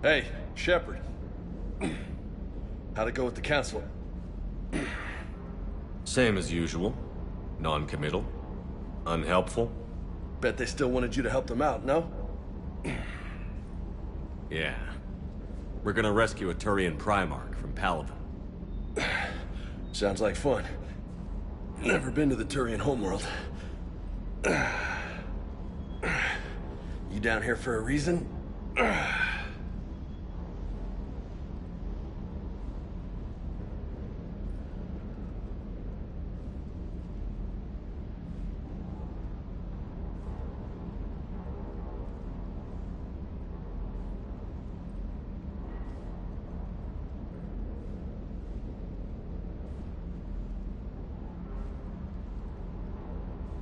Hey, Shepard. How'd it go with the council? Same as usual. Non-committal. Unhelpful. Bet they still wanted you to help them out, no? Yeah. We're gonna rescue a Turian Primarch from Palaven. Sounds like fun. Never been to the Turian homeworld. You down here for a reason?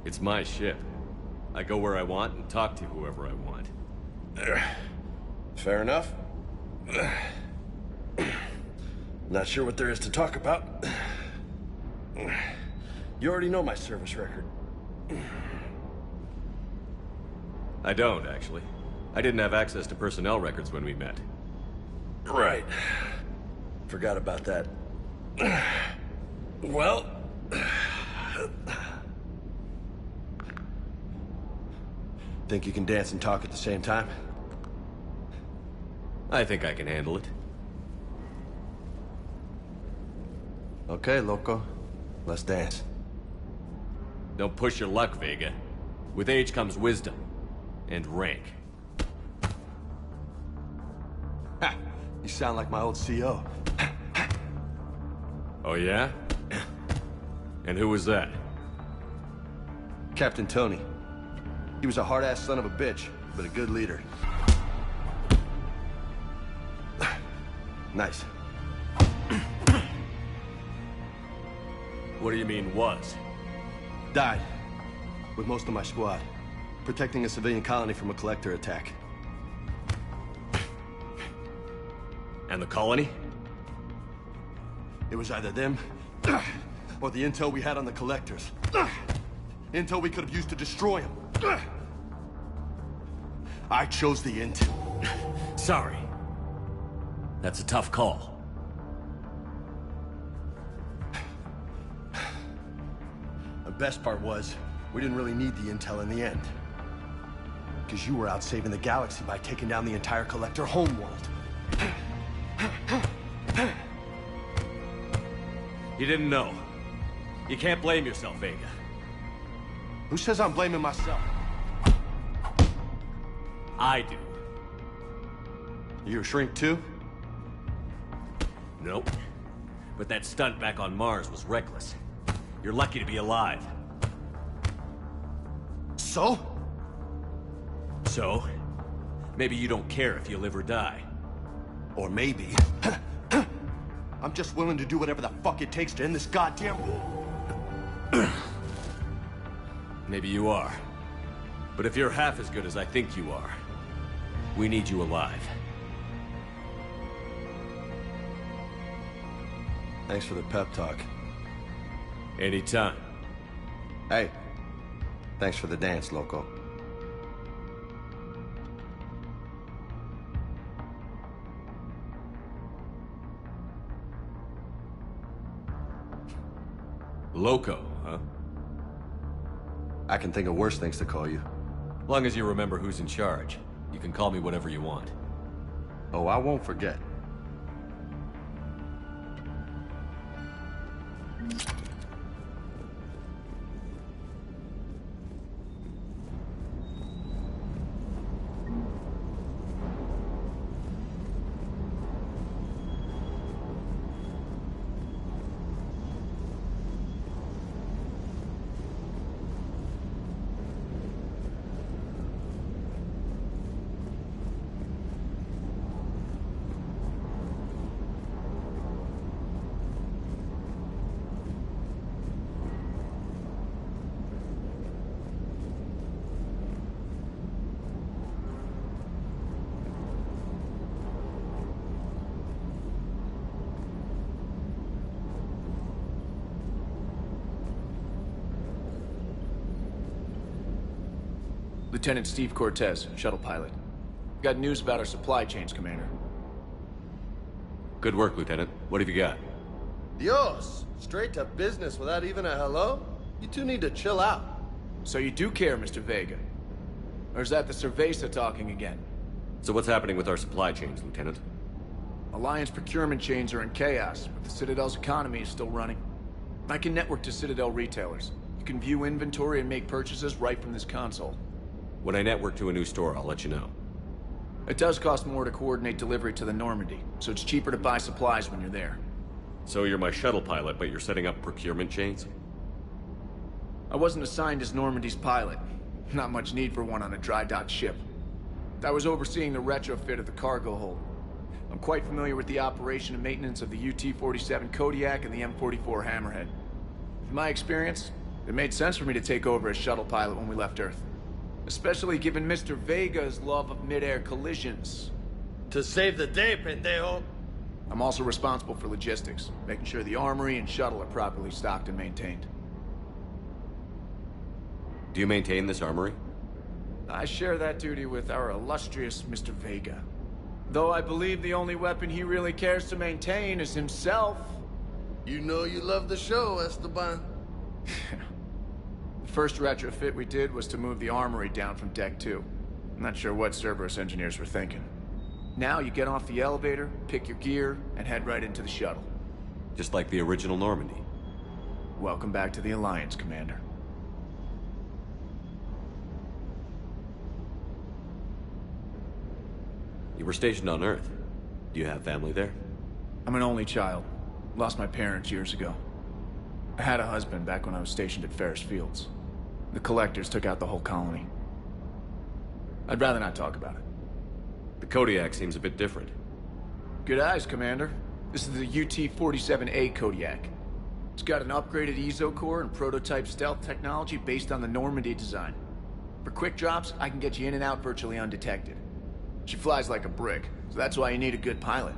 It's my ship. I go where I want and talk to whoever I want. Fair enough. Not sure what there is to talk about. You already know my service record. I don't, actually. I didn't have access to personnel records when we met. Right. Forgot about that. Well... Think you can dance and talk at the same time? I think I can handle it. Okay, loco. Let's dance. Don't push your luck, Vega. With age comes wisdom. And rank. Ha! You sound like my old CO. Oh yeah? And who was that? Captain Tony. He was a hard-ass son of a bitch, but a good leader. Nice. What do you mean, was? Died. With most of my squad. Protecting a civilian colony from a collector attack. And the colony? It was either them, or the intel we had on the collectors. Intel we could have used to destroy them. I chose the intel. Sorry. That's a tough call. The best part was, we didn't really need the intel in the end. Because you were out saving the galaxy by taking down the entire collector homeworld. You didn't know. You can't blame yourself, Vega. Who says I'm blaming myself? I do. You a shrink too? Nope. But that stunt back on Mars was reckless. You're lucky to be alive. So? So? Maybe you don't care if you live or die. Or maybe... I'm just willing to do whatever the fuck it takes to end this goddamn war. Maybe you are. But if you're half as good as I think you are, we need you alive. Thanks for the pep talk. Anytime. Hey, thanks for the dance, loco. Loco, huh? I can think of worse things to call you. Long as you remember who's in charge, you can call me whatever you want. Oh, I won't forget. Lieutenant Steve Cortez, shuttle pilot. Got news about our supply chains, Commander. Good work, Lieutenant. What have you got? Dios, straight to business without even a hello? You two need to chill out. So you do care, Mr. Vega? Or is that the Cerveza talking again? So what's happening with our supply chains, Lieutenant? Alliance procurement chains are in chaos, but the Citadel's economy is still running. I can network to Citadel retailers. You can view inventory and make purchases right from this console. When I network to a new store, I'll let you know. It does cost more to coordinate delivery to the Normandy, so it's cheaper to buy supplies when you're there. So you're my shuttle pilot, but you're setting up procurement chains? I wasn't assigned as Normandy's pilot. Not much need for one on a dry dock ship. I was overseeing the retrofit of the cargo hold. I'm quite familiar with the operation and maintenance of the UT-47 Kodiak and the M44 Hammerhead. In my experience, it made sense for me to take over as shuttle pilot when we left Earth. Especially given Mr. Vega's love of mid-air collisions. To save the day, pendejo. I'm also responsible for logistics, making sure the armory and shuttle are properly stocked and maintained. Do you maintain this armory? I share that duty with our illustrious Mr. Vega. Though I believe the only weapon he really cares to maintain is himself. You know you love the show, Esteban. The first retrofit we did was to move the armory down from Deck 2. I'm not sure what Cerberus engineers were thinking. Now you get off the elevator, pick your gear, and head right into the shuttle. Just like the original Normandy. Welcome back to the Alliance, Commander. You were stationed on Earth. Do you have family there? I'm an only child. Lost my parents years ago. I had a husband back when I was stationed at Ferris Fields. The Collectors took out the whole colony. I'd rather not talk about it. The Kodiak seems a bit different. Good eyes, Commander. This is the UT-47A Kodiak. It's got an upgraded EZO core and prototype stealth technology based on the Normandy design. For quick drops, I can get you in and out virtually undetected. She flies like a brick, so that's why you need a good pilot.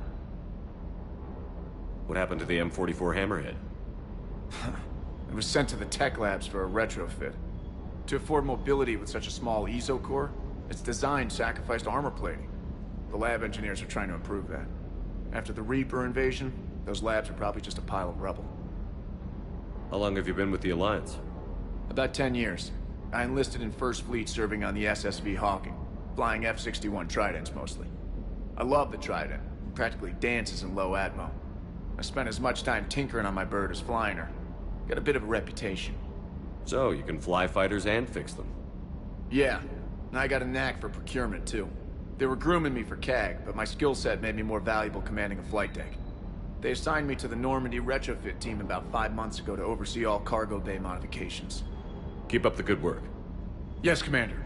What happened to the M44 Hammerhead? It was sent to the tech labs for a retrofit. To afford mobility with such a small EZO core, its design sacrificed armor plating. The lab engineers are trying to improve that. After the Reaper invasion, those labs are probably just a pile of rubble. How long have you been with the Alliance? About 10 years. I enlisted in First Fleet serving on the SSV Hawking, flying F-61 Tridents mostly. I love the Trident. It practically dances in low atmo. I spent as much time tinkering on my bird as flying her. Got a bit of a reputation. So, you can fly fighters and fix them. Yeah, and I got a knack for procurement too. They were grooming me for CAG, but my skill set made me more valuable commanding a flight deck. They assigned me to the Normandy retrofit team about 5 months ago to oversee all cargo bay modifications. Keep up the good work. Yes, Commander.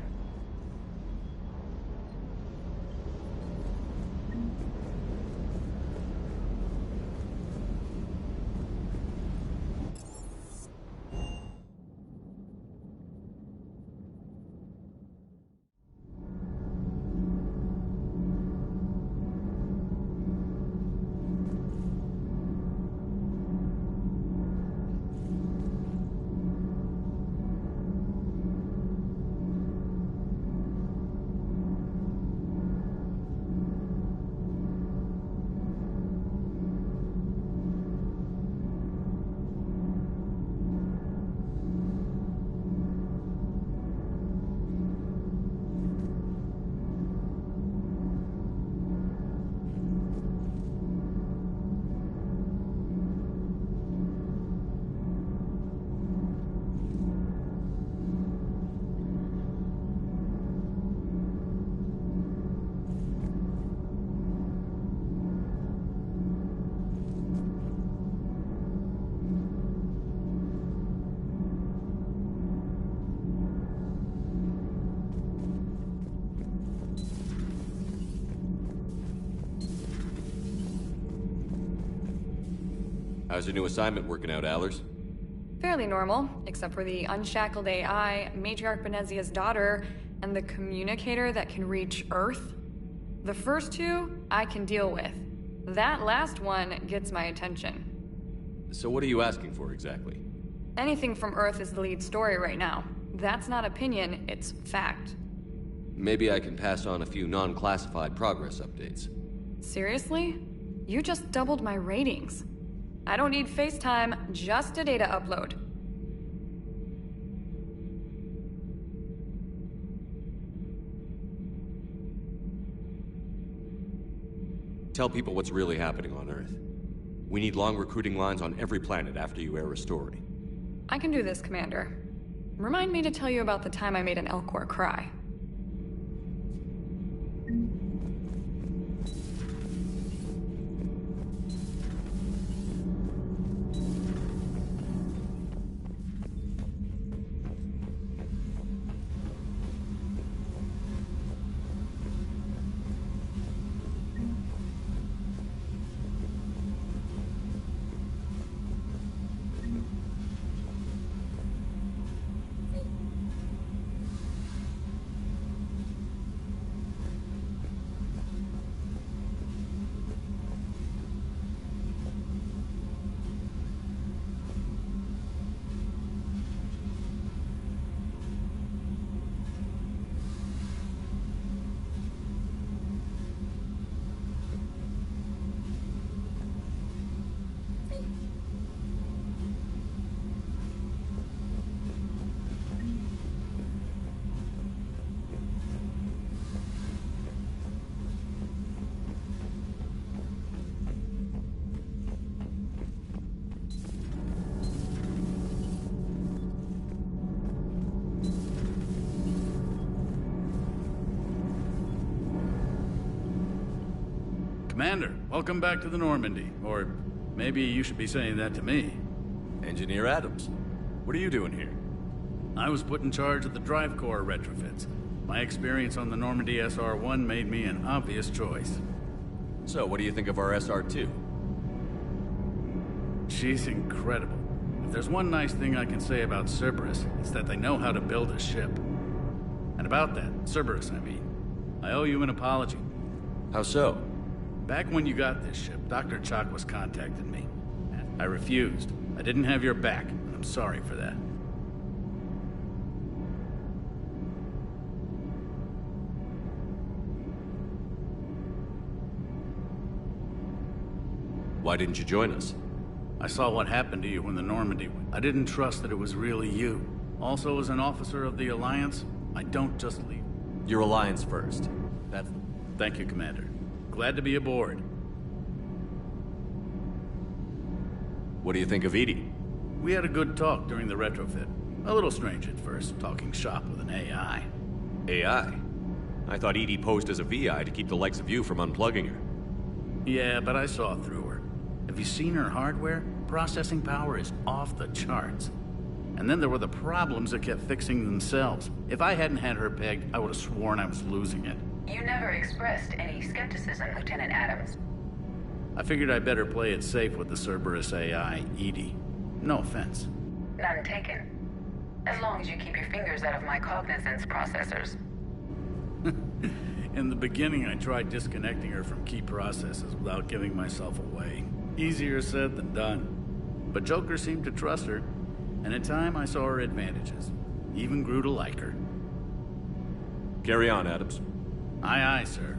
How's your new assignment working out, Allers? Fairly normal, except for the unshackled AI, Matriarch Benezia's daughter, and the communicator that can reach Earth. The first two, I can deal with. That last one gets my attention. So what are you asking for, exactly? Anything from Earth is the lead story right now. That's not opinion, it's fact. Maybe I can pass on a few non-classified progress updates. Seriously? You just doubled my ratings. I don't need FaceTime, just a data upload. Tell people what's really happening on Earth. We need long recruiting lines on every planet after you air a story. I can do this, Commander. Remind me to tell you about the time I made an Elcor cry. Commander, welcome back to the Normandy. Or maybe you should be saying that to me. Engineer Adams, what are you doing here? I was put in charge of the drive core retrofits. My experience on the Normandy SR-1 made me an obvious choice. So, what do you think of our SR-2? She's incredible. If there's one nice thing I can say about Cerberus, it's that they know how to build a ship. And about that, Cerberus, I mean, I owe you an apology. How so? Back when you got this ship, Dr. Chalk was contacting me. I refused. I didn't have your back, and I'm sorry for that. Why didn't you join us? I saw what happened to you when the Normandy went. I didn't trust that it was really you. Also, as an officer of the Alliance, I don't just leave. Your Alliance first. That's... Thank you, Commander. Glad to be aboard. What do you think of Edie? We had a good talk during the retrofit. A little strange at first, talking shop with an AI. AI? I thought Edie posed as a VI to keep the likes of you from unplugging her. Yeah, but I saw through her. Have you seen her hardware? Processing power is off the charts. And then there were the problems that kept fixing themselves. If I hadn't had her pegged, I would have sworn I was losing it. You never expressed any skepticism, Lieutenant Adams. I figured I'd better play it safe with the Cerberus AI, Edie. No offense. None taken. As long as you keep your fingers out of my cognizance processors. In the beginning, I tried disconnecting her from key processes without giving myself away. Easier said than done. But Joker seemed to trust her, and in time I saw her advantages. Even grew to like her. Carry on, Adams. Aye, aye, sir.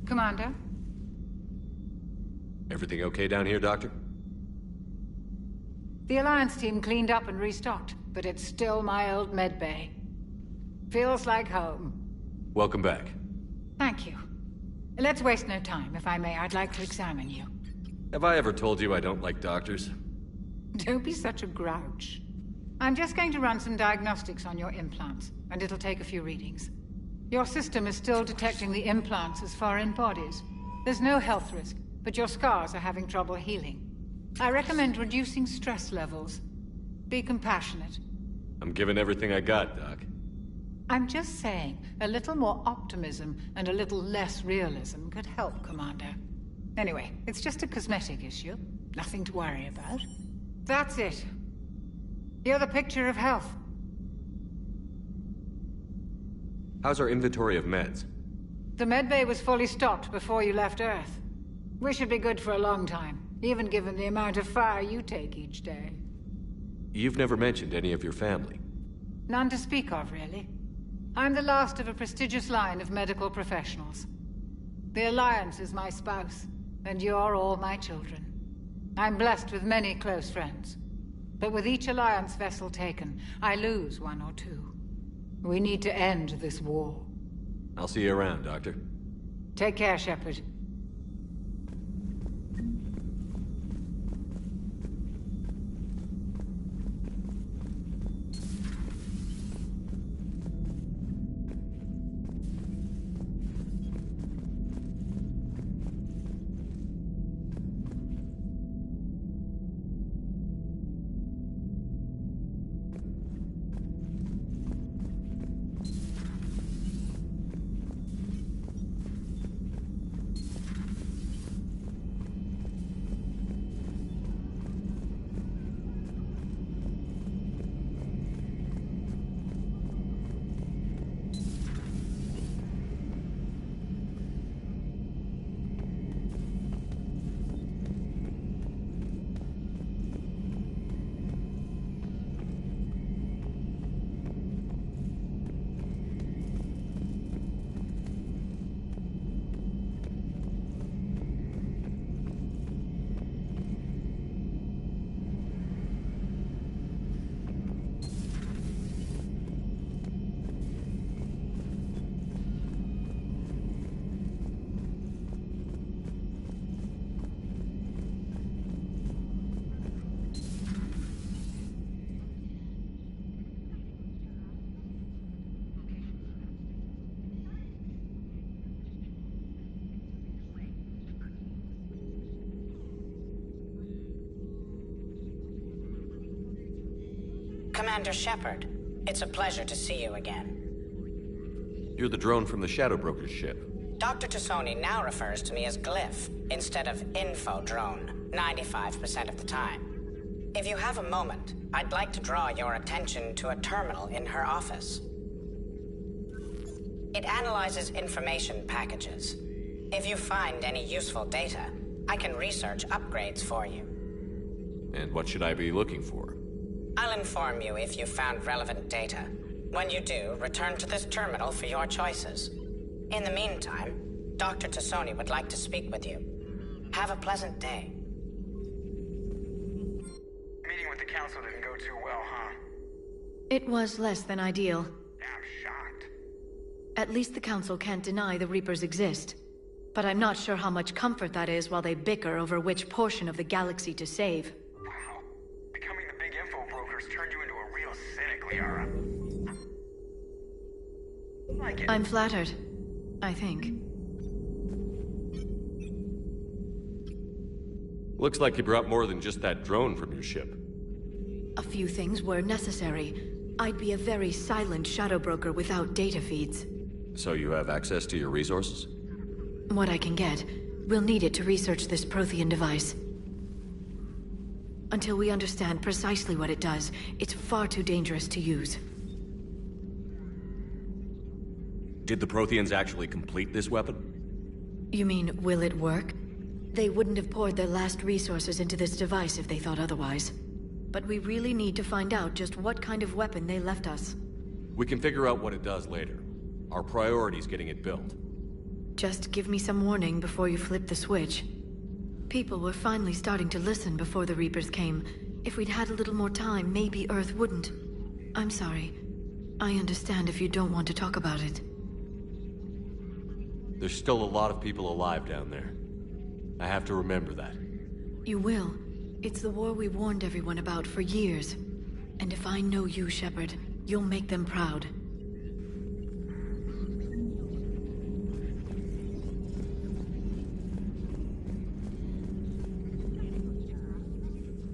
Commander? Everything okay down here, Doctor? The Alliance team cleaned up and restocked, but it's still my old medbay. Feels like home. Welcome back. Thank you. Let's waste no time. If I may, I'd like to examine you. Have I ever told you I don't like doctors? Don't be such a grouch. I'm just going to run some diagnostics on your implants, and it'll take a few readings. Your system is still detecting the implants as foreign bodies. There's no health risk, but your scars are having trouble healing. I recommend reducing stress levels. Be compassionate. I'm giving everything I got, Doc. I'm just saying, a little more optimism and a little less realism could help, Commander. Anyway, it's just a cosmetic issue. Nothing to worry about. That's it. You're the picture of health. How's our inventory of meds? The medbay was fully stocked before you left Earth. We should be good for a long time, even given the amount of fire you take each day. You've never mentioned any of your family. None to speak of, really. I'm the last of a prestigious line of medical professionals. The Alliance is my spouse, and you're all my children. I'm blessed with many close friends. But with each Alliance vessel taken, I lose one or two. We need to end this war. I'll see you around, Doctor. Take care, Shepard. Commander Shepard, it's a pleasure to see you again. You're the drone from the Shadow Broker's ship. Dr. Tassoni now refers to me as Glyph instead of Info Drone, 95% of the time. If you have a moment, I'd like to draw your attention to a terminal in her office. It analyzes information packages. If you find any useful data, I can research upgrades for you. And what should I be looking for? I'll inform you if you found relevant data. When you do, return to this terminal for your choices. In the meantime, Dr. Tassoni would like to speak with you. Have a pleasant day. Meeting with the council didn't go too well, huh? It was less than ideal. I'm shocked. At least the council can't deny the Reapers exist. But I'm not sure how much comfort that is while they bicker over which portion of the galaxy to save. Wow. Becoming the big info brokers turned you into a real cynic, Liara. Like it. I'm flattered. I think. Looks like you brought more than just that drone from your ship. A few things were necessary. I'd be a very silent shadow broker without data feeds. So you have access to your resources? What I can get. We'll need it to research this Prothean device. Until we understand precisely what it does, it's far too dangerous to use. Did the Protheans actually complete this weapon? You mean, will it work? They wouldn't have poured their last resources into this device if they thought otherwise. But we really need to find out just what kind of weapon they left us. We can figure out what it does later. Our priority is getting it built. Just give me some warning before you flip the switch. People were finally starting to listen before the Reapers came. If we'd had a little more time, maybe Earth wouldn't. I'm sorry. I understand if you don't want to talk about it. There's still a lot of people alive down there. I have to remember that. You will. It's the war we warned everyone about for years. And if I know you, Shepard, you'll make them proud.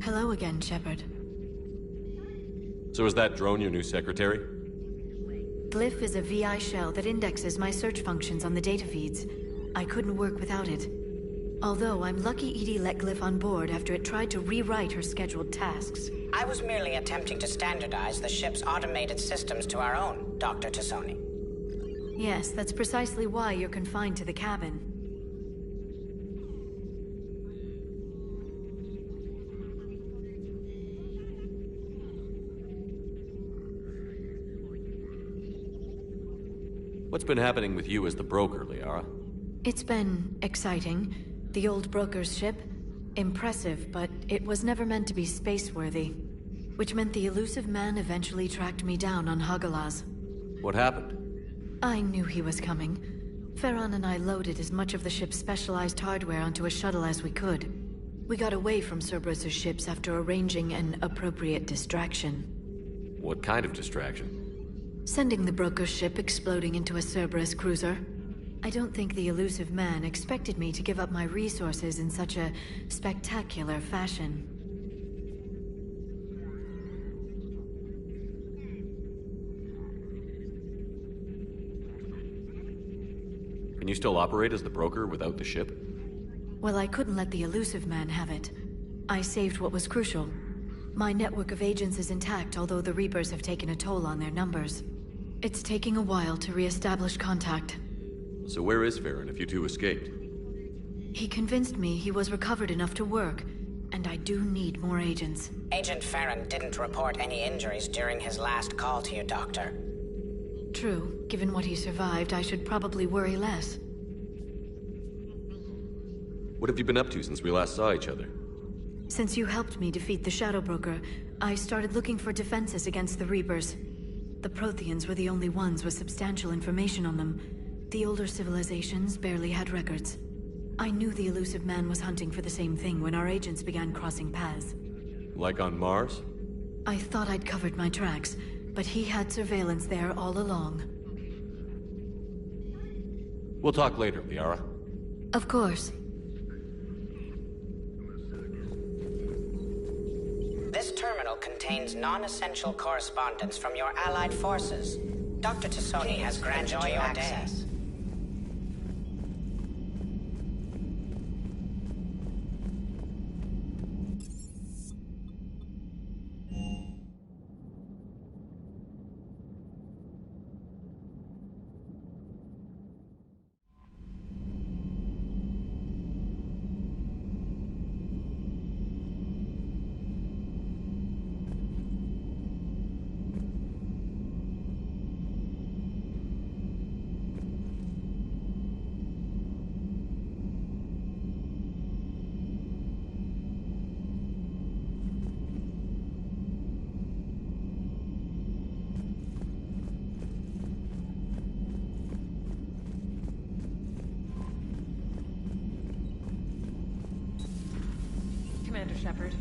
Hello again, Shepard. So is that drone your new secretary? Glyph is a VI shell that indexes my search functions on the data feeds. I couldn't work without it. Although I'm lucky EDI let Glyph on board after it tried to rewrite her scheduled tasks. I was merely attempting to standardize the ship's automated systems to our own, Dr. Tassoni. Yes, that's precisely why you're confined to the cabin. What's been happening with you as the broker, Liara? It's been exciting. The old broker's ship? Impressive, but it was never meant to be space-worthy. Which meant the elusive man eventually tracked me down on Hagalaz. What happened? I knew he was coming. Farron and I loaded as much of the ship's specialized hardware onto a shuttle as we could. We got away from Cerberus' ships after arranging an appropriate distraction. What kind of distraction? Sending the broker's ship exploding into a Cerberus cruiser. I don't think the elusive man expected me to give up my resources in such a spectacular fashion. Can you still operate as the broker without the ship? Well, I couldn't let the elusive man have it. I saved what was crucial. My network of agents is intact, although the Reapers have taken a toll on their numbers. It's taking a while to re-establish contact. So where is Farron if you two escaped? He convinced me he was recovered enough to work, and I do need more agents. Agent Farron didn't report any injuries during his last call to you, Doctor. True. Given what he survived, I should probably worry less. What have you been up to since we last saw each other? Since you helped me defeat the Shadow Broker, I started looking for defenses against the Reapers. The Protheans were the only ones with substantial information on them. The older civilizations barely had records. I knew the elusive man was hunting for the same thing when our agents began crossing paths. Like on Mars? I thought I'd covered my tracks, but he had surveillance there all along. We'll talk later, Liara. Of course. This terminal contains non-essential correspondence from your allied forces. Dr. Tassoni has granted you access. Commander Shepard.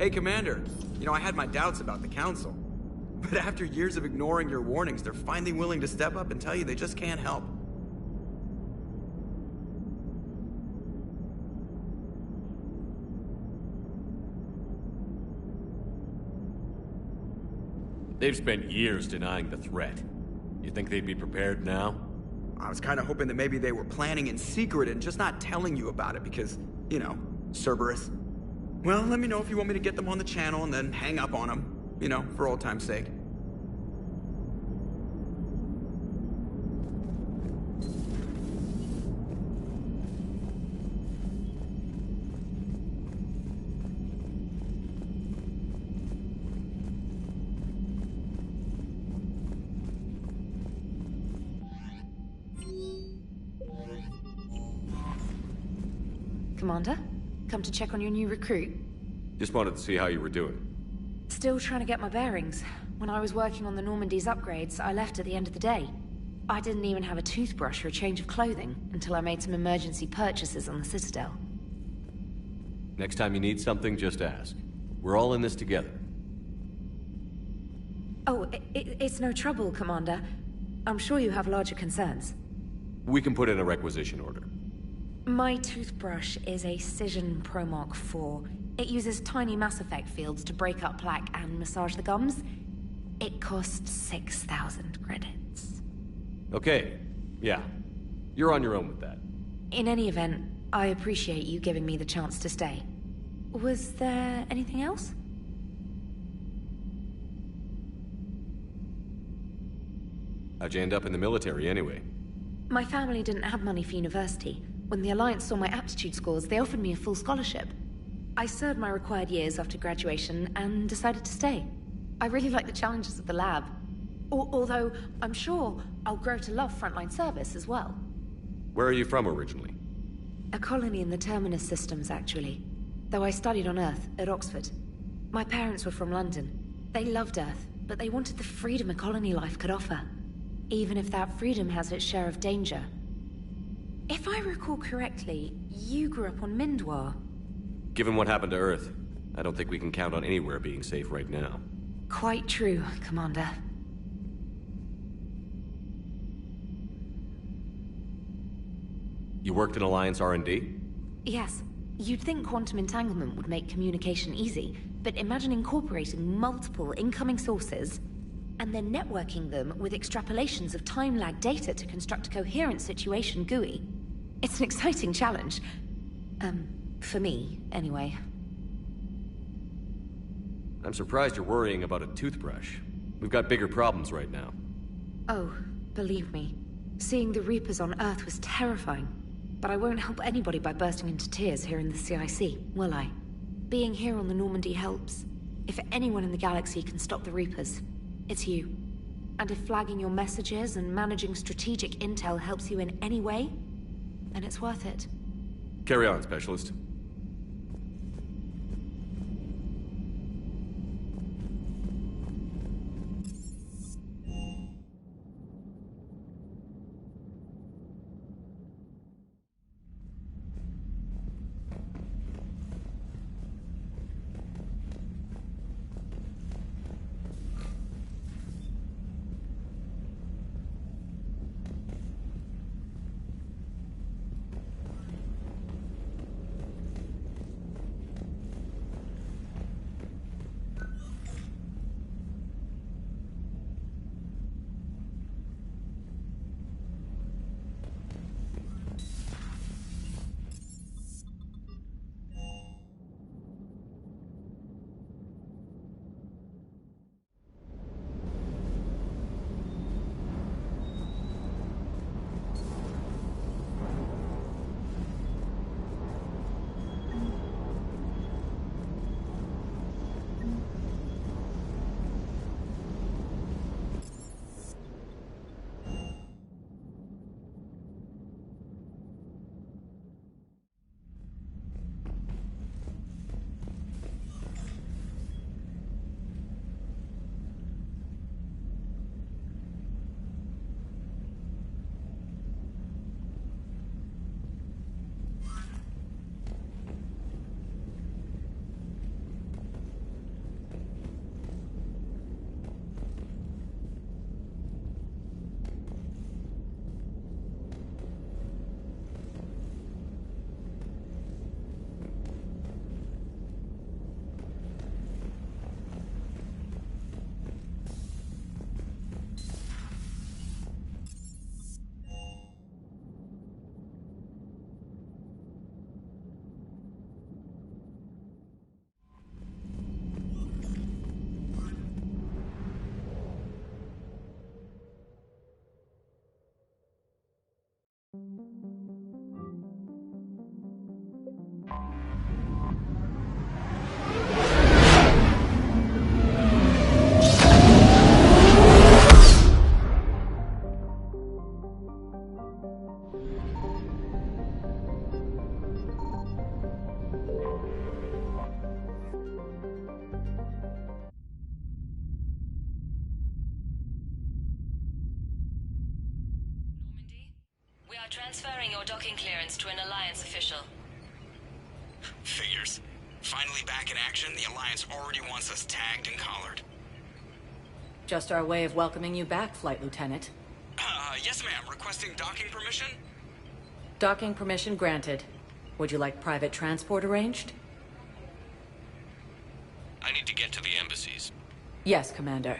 Hey, Commander. You know, I had my doubts about the Council. But after years of ignoring your warnings, they're finally willing to step up and tell you they just can't help. They've spent years denying the threat. You think they'd be prepared now? I was kind of hoping that maybe they were planning in secret and just not telling you about it because, you know, Cerberus. Well, let me know if you want me to get them on the channel and then hang up on them. You know, for old time's sake. Commander? Come to check on your new recruit? Just wanted to see how you were doing. Still trying to get my bearings. When I was working on the Normandy's upgrades, I left at the end of the day. I didn't even have a toothbrush or a change of clothing until I made some emergency purchases on the Citadel. Next time you need something, just ask. We're all in this together. Oh, it's no trouble, Commander. I'm sure you have larger concerns. We can put in a requisition order. My toothbrush is a Cision Pro Mark IV. It uses tiny Mass Effect fields to break up plaque and massage the gums. It costs 6,000 credits. Okay, yeah. You're on your own with that. In any event, I appreciate you giving me the chance to stay. Was there anything else? How'd you end up in the military anyway? My family didn't have money for university. When the Alliance saw my aptitude scores, they offered me a full scholarship. I served my required years after graduation and decided to stay. I really like the challenges of the lab. Although, I'm sure I'll grow to love frontline service as well. Where are you from originally? A colony in the Terminus systems, actually. Though I studied on Earth, at Oxford. My parents were from London. They loved Earth, but they wanted the freedom a colony life could offer. Even if that freedom has its share of danger. If I recall correctly, you grew up on Mindwar. Given what happened to Earth, I don't think we can count on anywhere being safe right now. Quite true, Commander. You worked in Alliance R&D? Yes. You'd think quantum entanglement would make communication easy, but imagine incorporating multiple incoming sources and then networking them with extrapolations of time-lag data to construct a coherent situation GUI. It's an exciting challenge. For me, anyway. I'm surprised you're worrying about a toothbrush. We've got bigger problems right now. Oh, believe me. Seeing the Reapers on Earth was terrifying. But I won't help anybody by bursting into tears here in the CIC, will I? Being here on the Normandy helps. If anyone in the galaxy can stop the Reapers, it's you. And if flagging your messages and managing strategic intel helps you in any way, then it's worth it. Carry on, Specialist. We are transferring your docking clearance to an Alliance official. Figures. Finally back in action, the Alliance already wants us tagged and collared. Just our way of welcoming you back, Flight Lieutenant. Yes ma'am. Requesting docking permission? Docking permission granted. Would you like private transport arranged? I need to get to the embassies. Yes, Commander.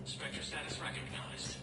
Spectre status recognized.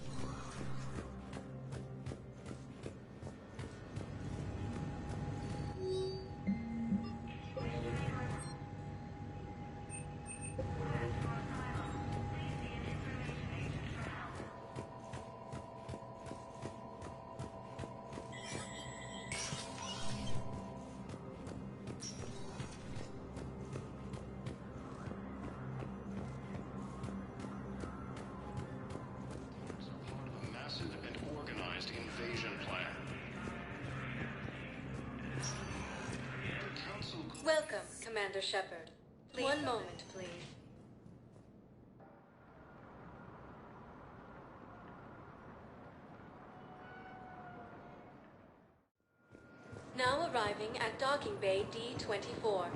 Welcome, Commander Shepard. One moment, please. Now arriving at Docking Bay D-24.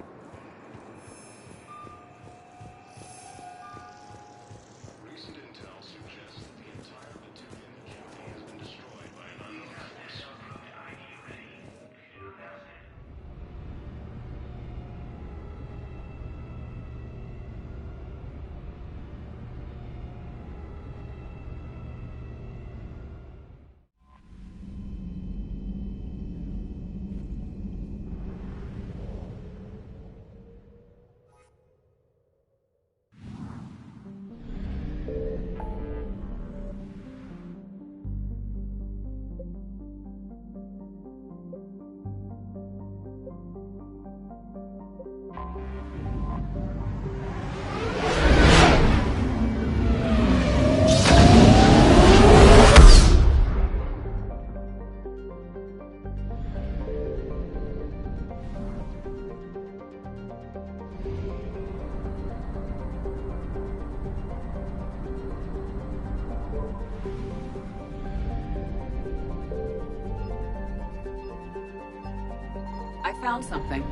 Recent intel suggests that the entire Batuvian hegemony has been destroyed by an unknown force. I found something.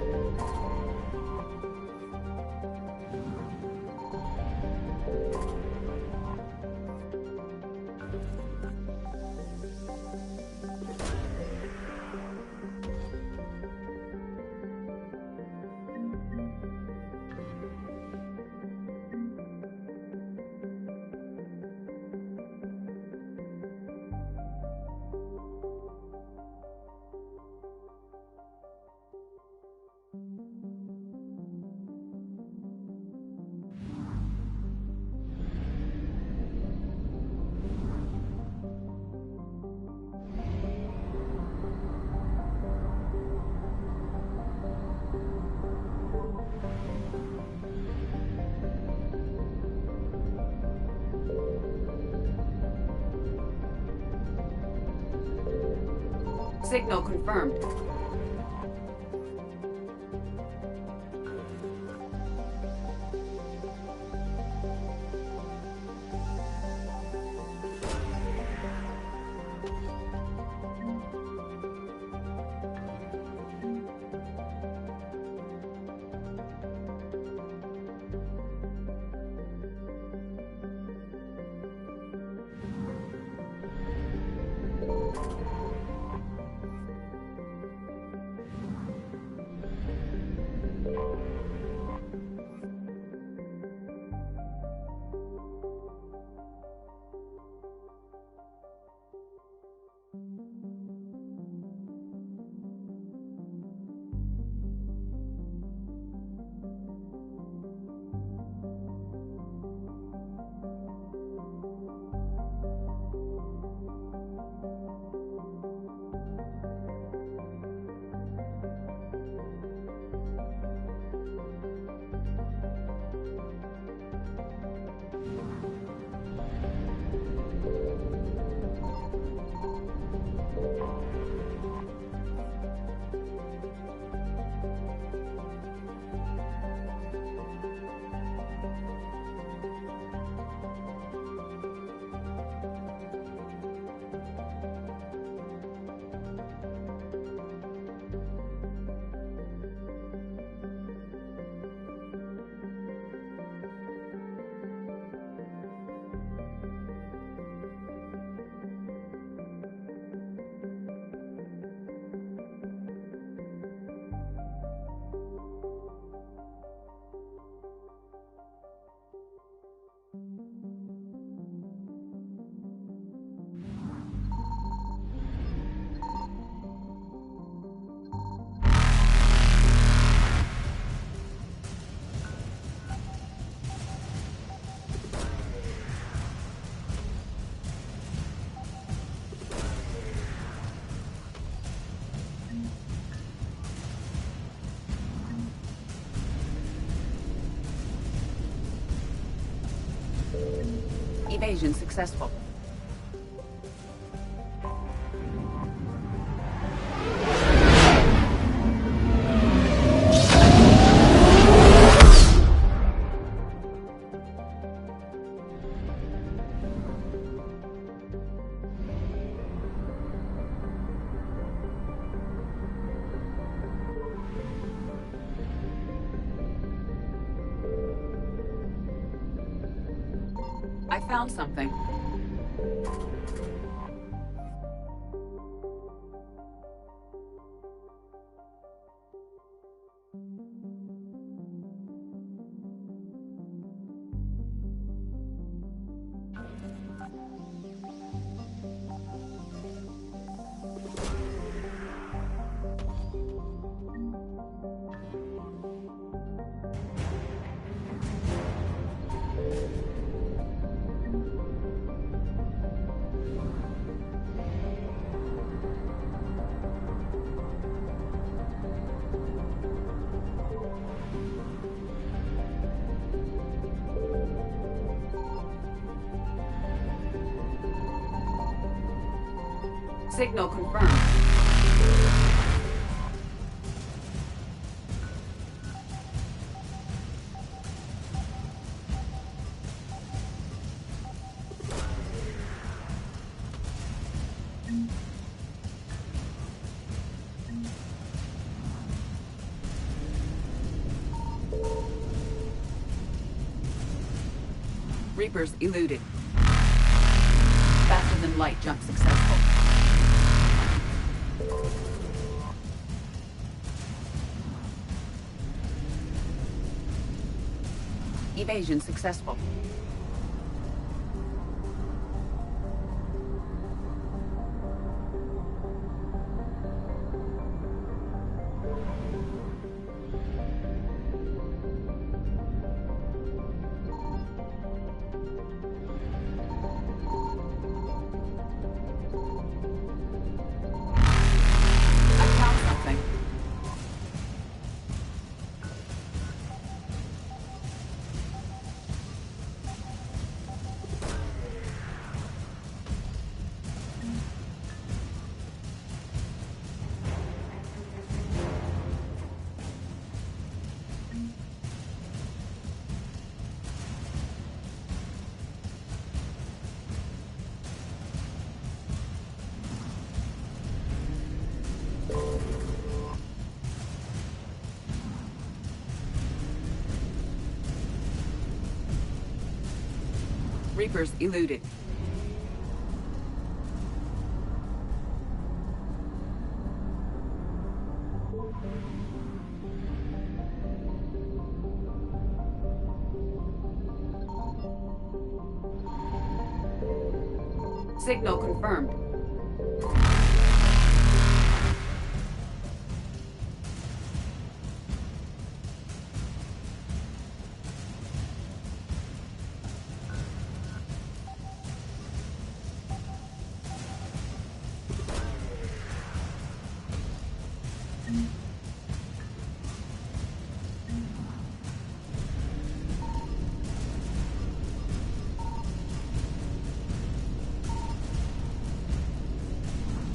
Signal confirmed. Evasion successful. I found something. Signal confirmed. Reapers eluded. Faster than light jump successful. Evasion successful. Reapers eluded. Signal confirmed.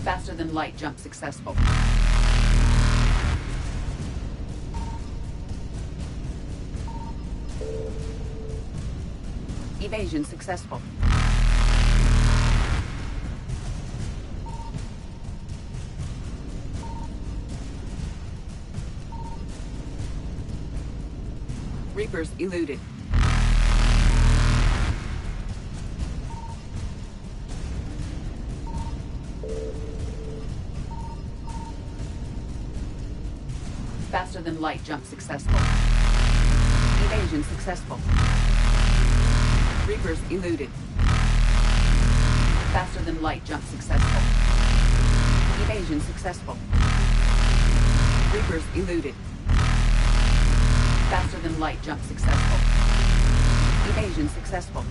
Faster than light jump successful. Evasion successful. Reapers eluded. Faster than light jump successful. Evasion successful. Reapers eluded. Faster than light jump successful. Evasion successful. Reapers eluded. Faster than light jump successful. Evasion successful.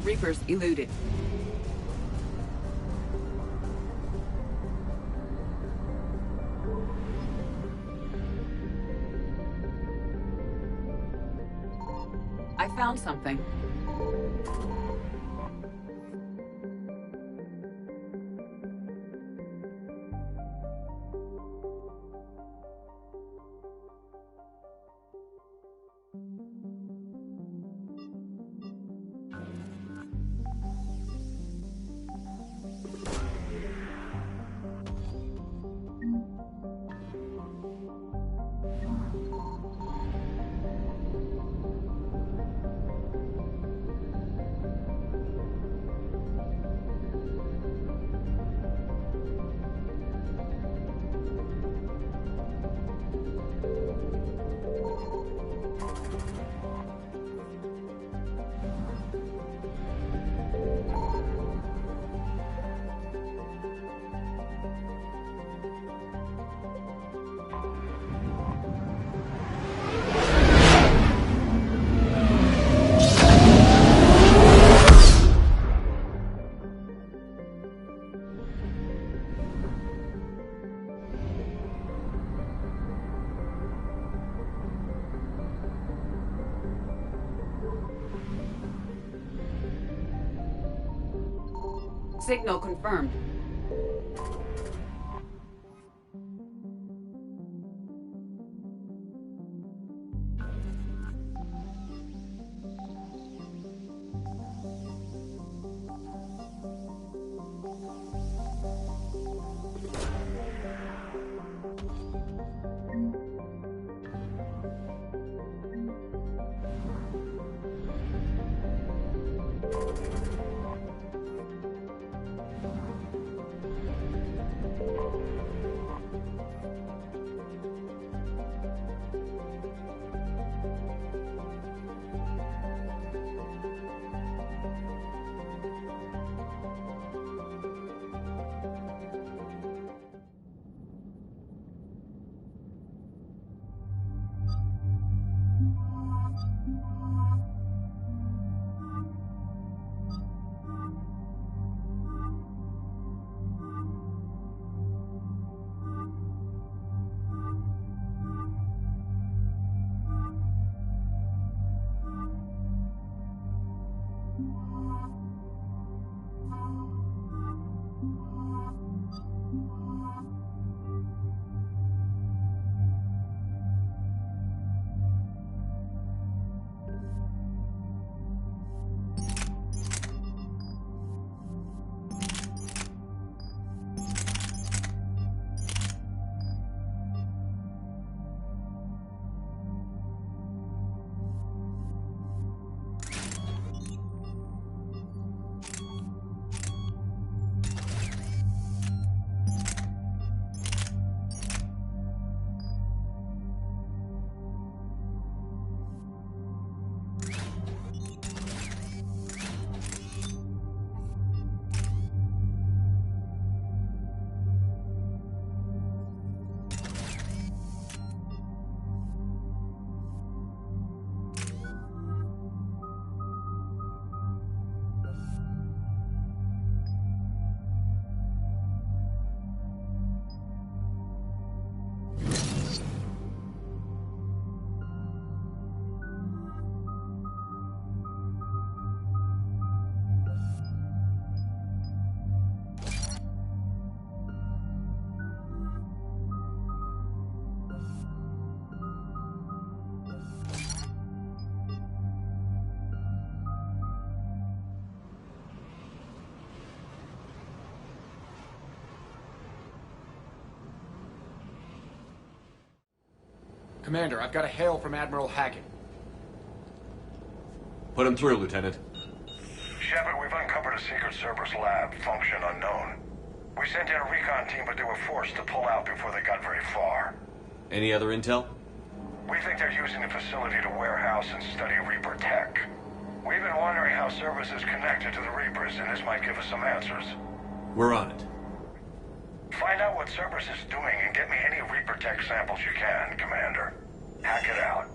Reapers eluded. found something. Signal confirmed. Commander, I've got a hail from Admiral Hackett. Put him through, Lieutenant. Shepard, we've uncovered a secret Cerberus lab, function unknown. We sent in a recon team, but they were forced to pull out before they got very far. Any other intel? We think they're using the facility to warehouse and study Reaper tech. We've been wondering how Cerberus is connected to the Reapers, and this might give us some answers. We're on it. Find out what Cerberus is doing and get me any Reaper tech samples you can, Commander. Hack it out.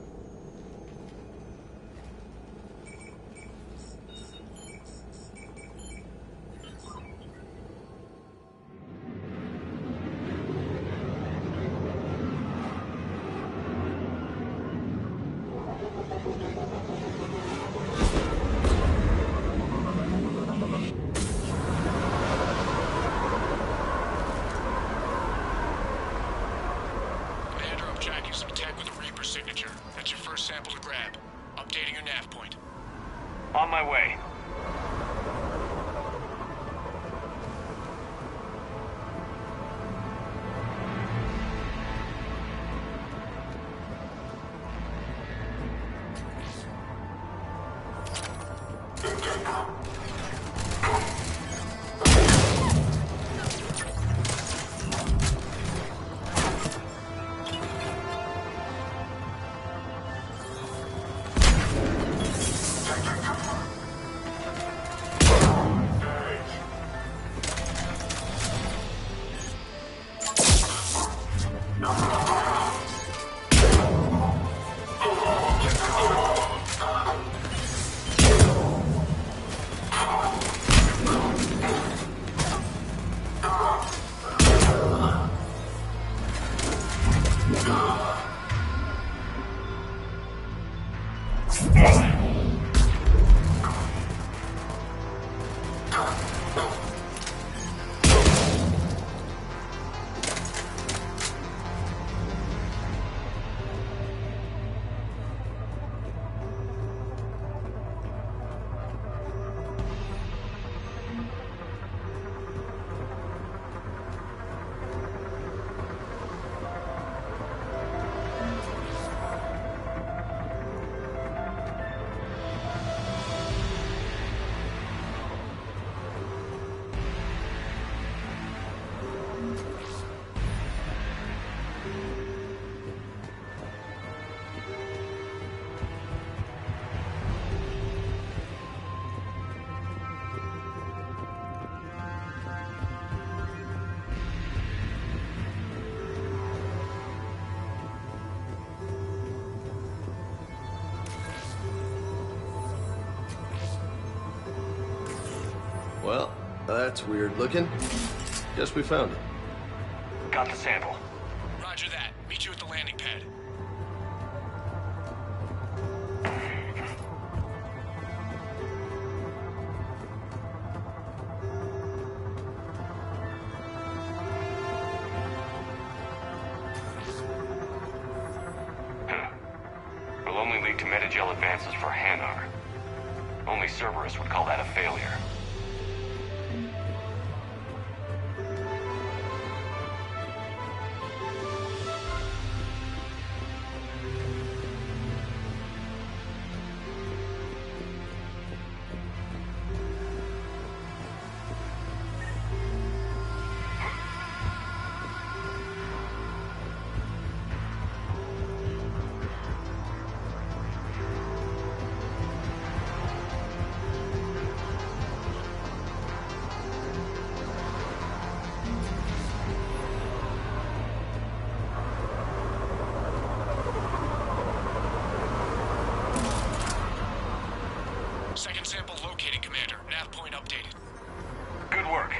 On my way. Well, that's weird looking. Guess we found it. Got the sample. Roger that. Meet you at the landing pad. Will only lead to metagel advances for Hanar. Only Cerberus would call that a failure. Second sample located, Commander. Nav point updated. Good work.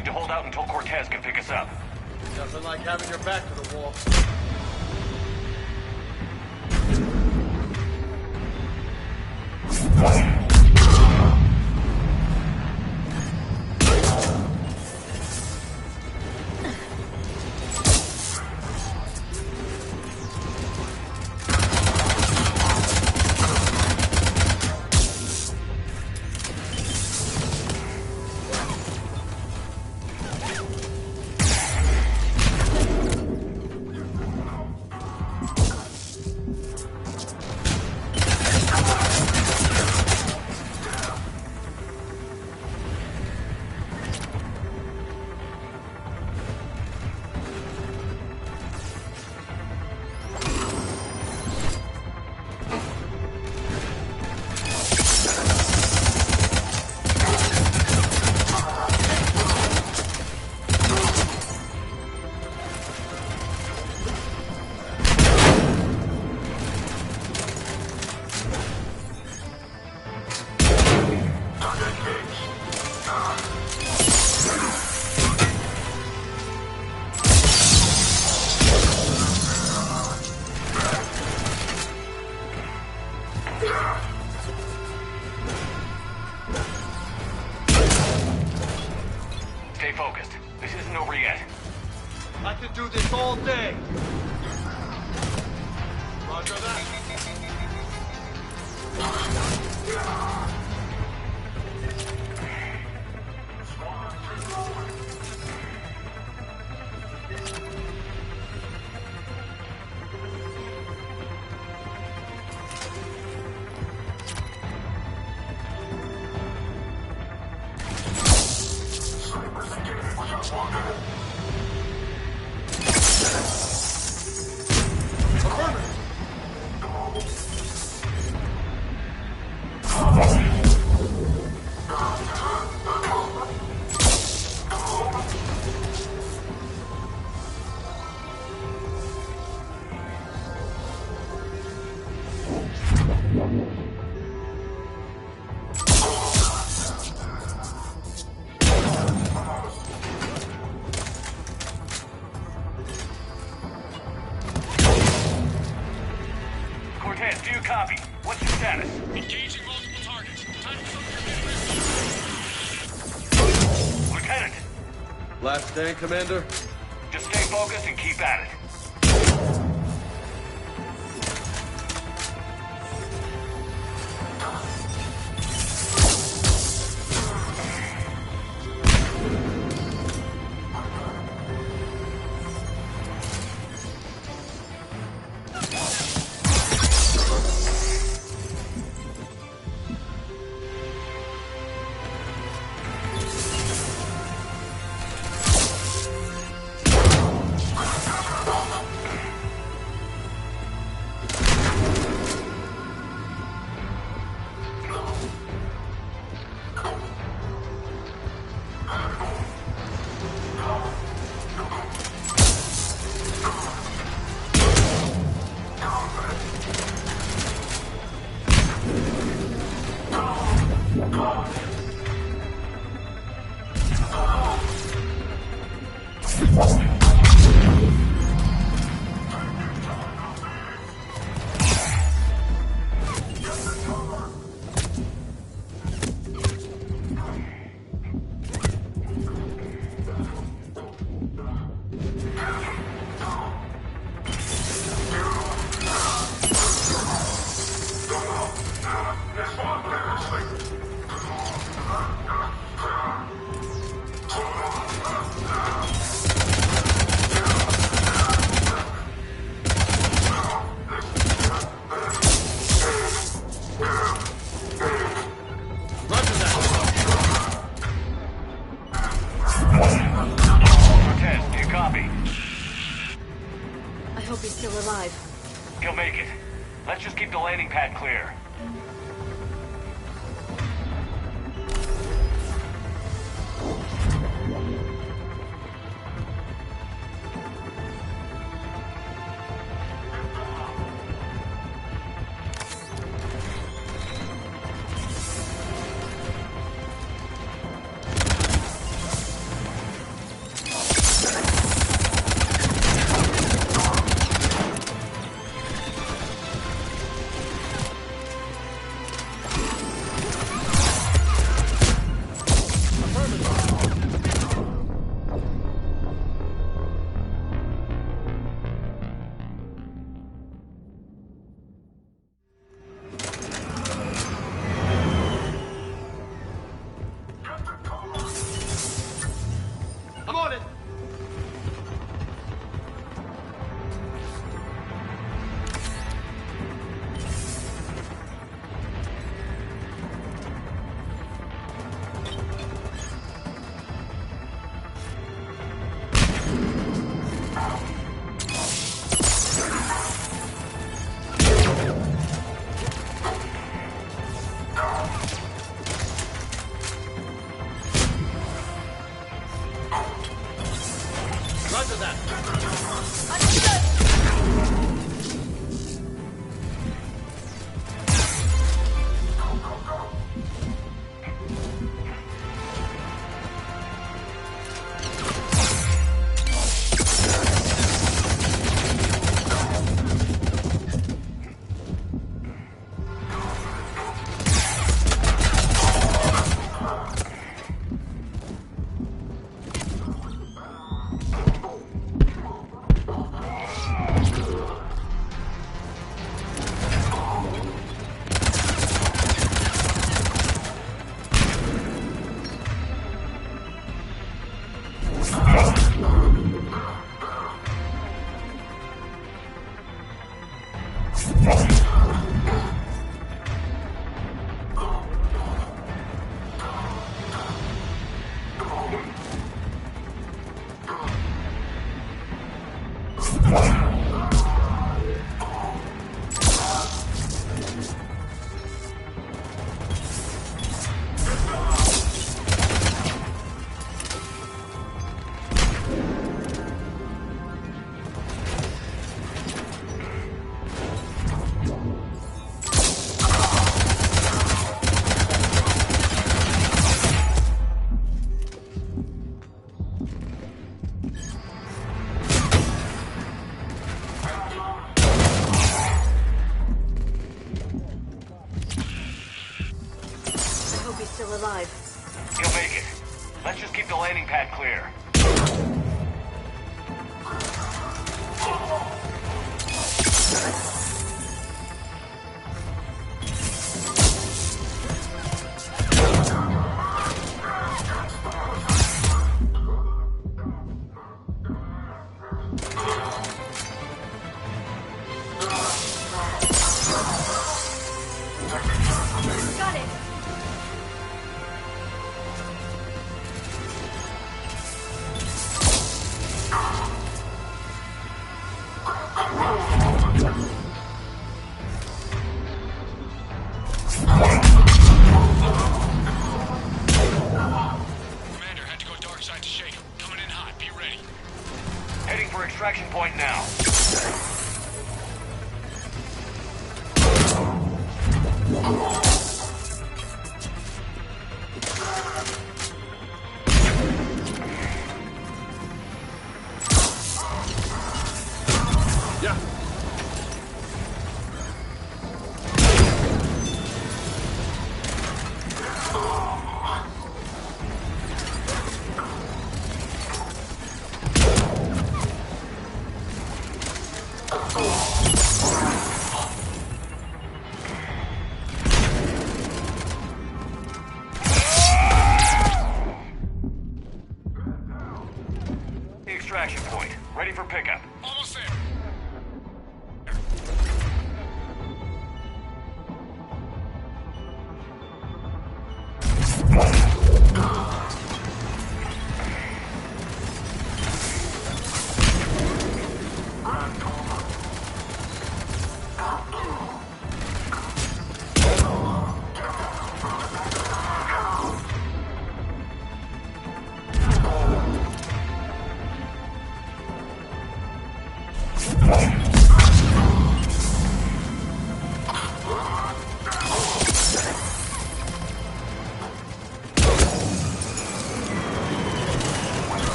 need to hold out until Cortez can pick us up. Nothing like having your back to the wall. Stay focused. This isn't over yet. I could do this all day. Roger that. Cortez, do you copy? What's your status? Engaging multiple targets. Time to Lieutenant! Last stand, Commander? Just stay focused and keep at it. He'll make it. Let's just keep the landing pad clear. still alive. He'll make it. Let's just keep the landing pad clear. Got it! Commander, had to go dark side to shake him. Coming in hot. Be ready. Heading for extraction point now. Yeah. The extraction point. Ready for pickup. Almost there.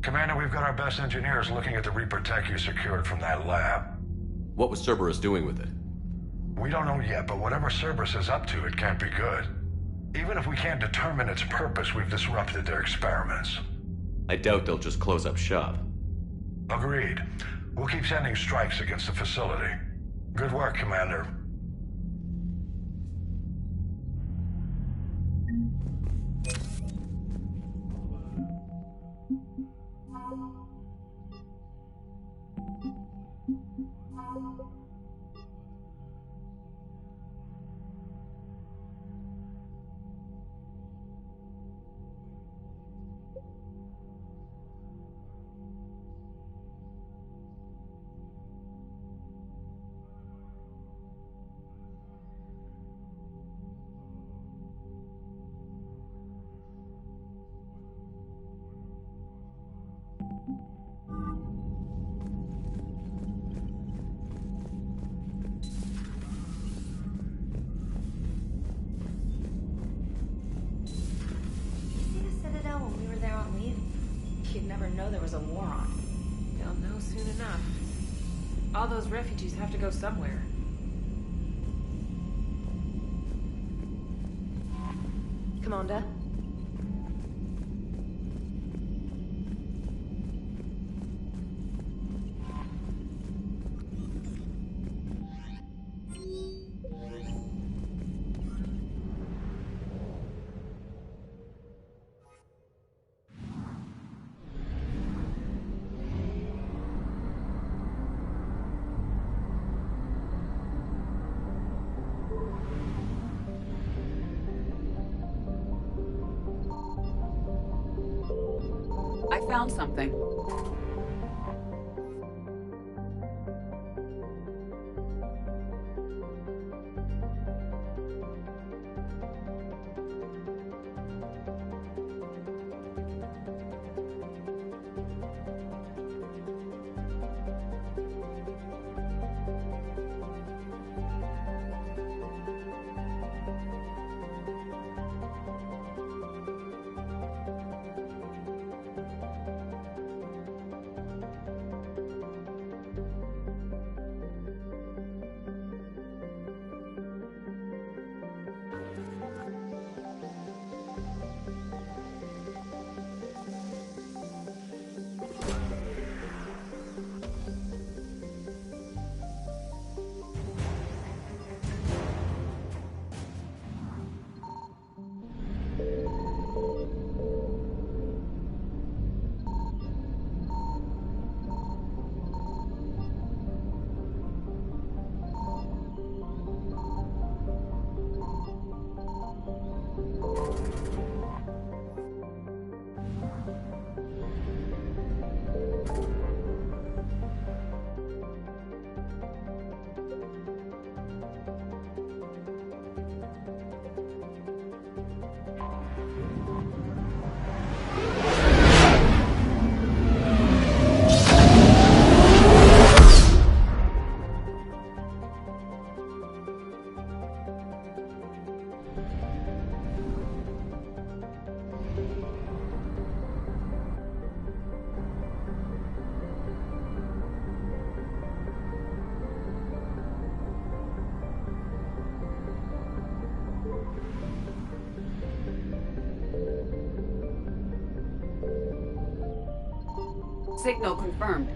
Commander, we've got our best engineers looking at the Reaper tech you secured from that lab. What was Cerberus doing with it? We don't know yet, but whatever Cerberus is up to, it can't be good. Even if we can't determine its purpose, we've disrupted their experiments. I doubt they'll just close up shop. Agreed. We'll keep sending strikes against the facility. Good work, Commander. You'd never know there was a war on. They'll know soon enough. All those refugees have to go somewhere. Commander? I found something. Signal confirmed.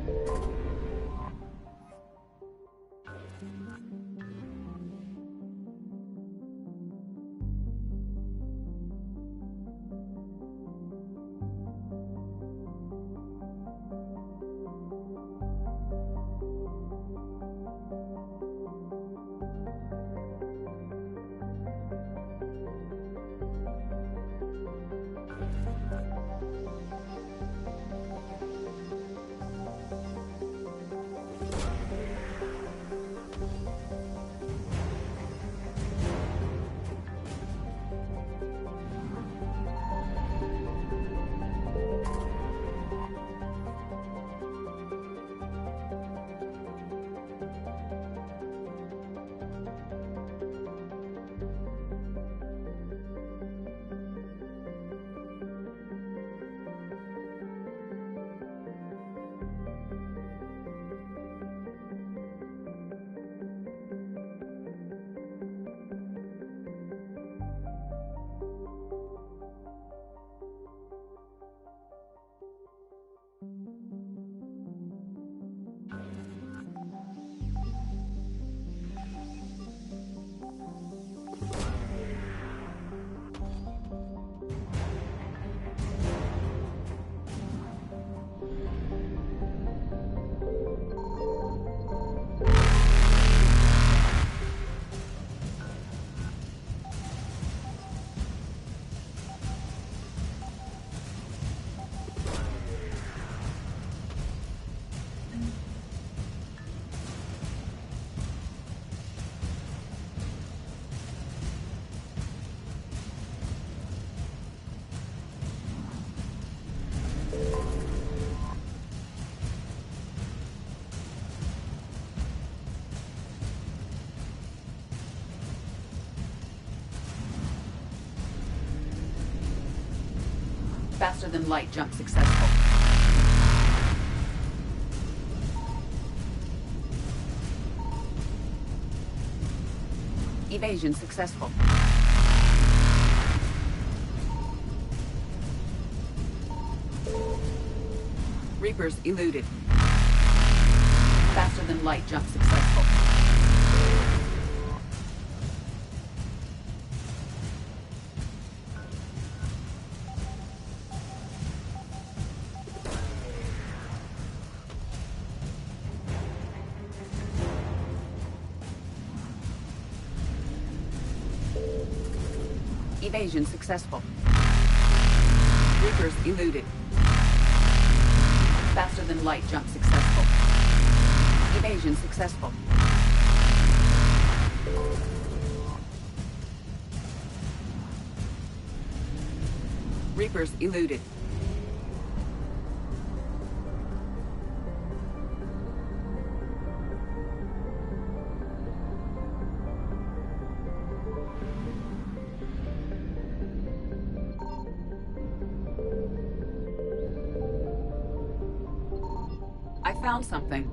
Faster than light jump successful. Evasion successful. Reapers eluded. Faster than light jump successful. Evasion successful. Reapers eluded. Faster than light jump successful. Evasion successful. Reapers eluded. I found something.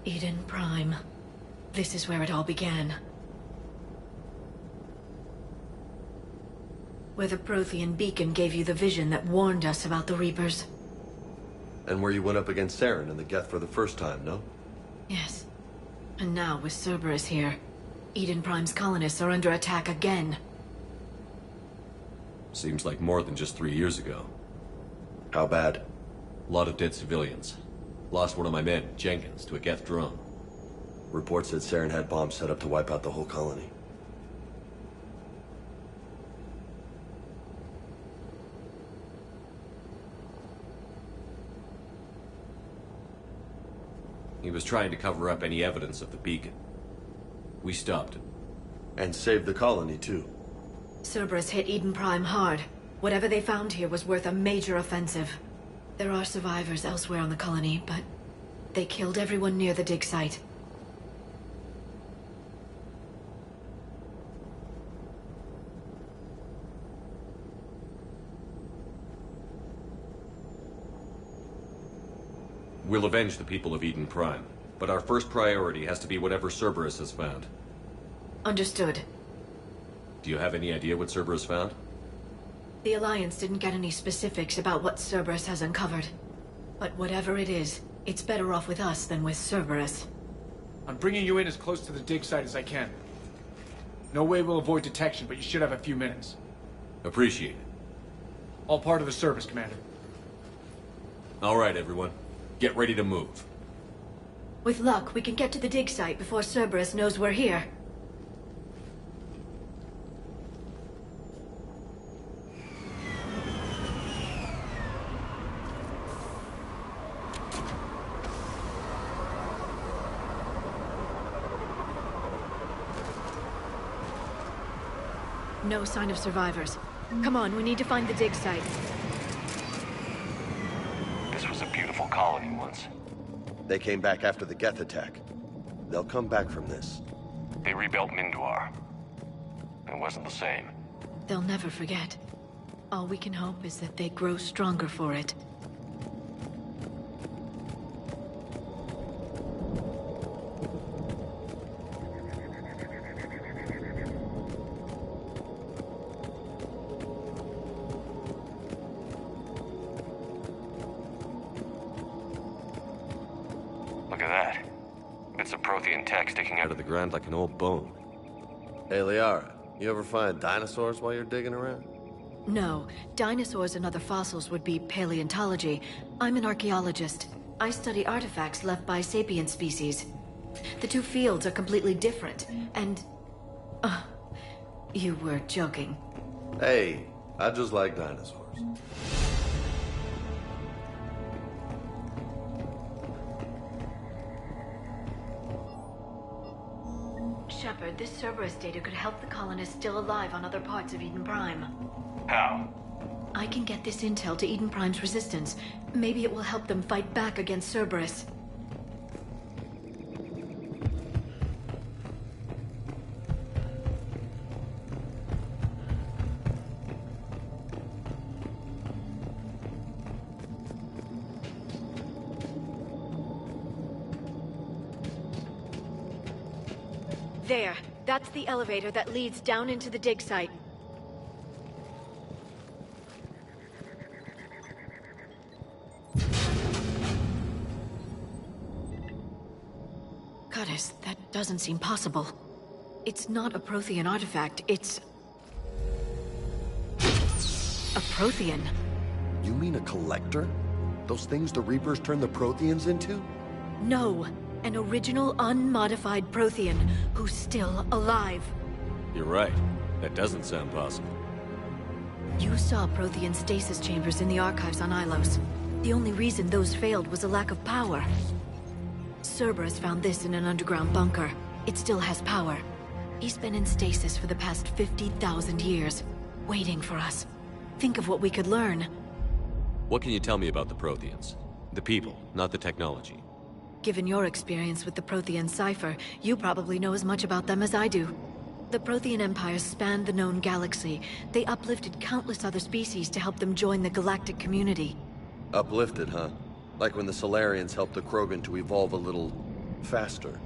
Eden Prime. This is where it all began. Where the Prothean beacon gave you the vision that warned us about the Reapers. And where you went up against Saren and the Geth for the first time, no? Yes. And now, with Cerberus here, Eden Prime's colonists are under attack again. Seems like more than just 3 years ago. How bad? A lot of dead civilians. Lost one of my men, Jenkins, to a Geth drone. Reports said Saren had bombs set up to wipe out the whole colony. He was trying to cover up any evidence of the beacon. We stopped it. And saved the colony, too. Cerberus hit Eden Prime hard. Whatever they found here was worth a major offensive. There are survivors elsewhere on the colony, but they killed everyone near the dig site. We'll avenge the people of Eden Prime, but our first priority has to be whatever Cerberus has found. Understood. Do you have any idea what Cerberus found? The Alliance didn't get any specifics about what Cerberus has uncovered. But whatever it is, it's better off with us than with Cerberus. I'm bringing you in as close to the dig site as I can. No way we'll avoid detection, but you should have a few minutes. Appreciate it. All part of the service, Commander. All right, everyone. Get ready to move. With luck, we can get to the dig site before Cerberus knows we're here. No sign of survivors. Come on, we need to find the dig site. This was a beautiful colony once. They came back after the Geth attack. They'll come back from this. They rebuilt Minduar. It wasn't the same. They'll never forget. All we can hope is that they grow stronger for it. Look at that. Bits of Prothean tech sticking out of the ground like an old bone. Hey, Liara, you ever find dinosaurs while you're digging around? No, dinosaurs and other fossils would be paleontology. I'm an archaeologist. I study artifacts left by sapient species. The two fields are completely different, and... you were joking. Hey, I just like dinosaurs. Shepard, this Cerberus data could help the colonists still alive on other parts of Eden Prime. How? I can get this intel to Eden Prime's resistance. Maybe it will help them fight back against Cerberus. There. That's the elevator that leads down into the dig site. Goddess, that doesn't seem possible. It's not a Prothean artifact, it's... a Prothean. You mean a collector? Those things the Reapers turned the Protheans into? No, an original unmodified Prothean who's still alive. You're right. That doesn't sound possible. You saw Prothean stasis chambers in the archives on Ilos. The only reason those failed was a lack of power. Cerberus found this in an underground bunker. It still has power. He's been in stasis for the past 50,000 years, waiting for us. Think of what we could learn. What can you tell me about the Protheans? The people, not the technology. Given your experience with the Prothean cipher, you probably know as much about them as I do. The Prothean Empire spanned the known galaxy. They uplifted countless other species to help them join the galactic community. Uplifted, huh? Like when the Solarians helped the Krogan to evolve a little... Faster.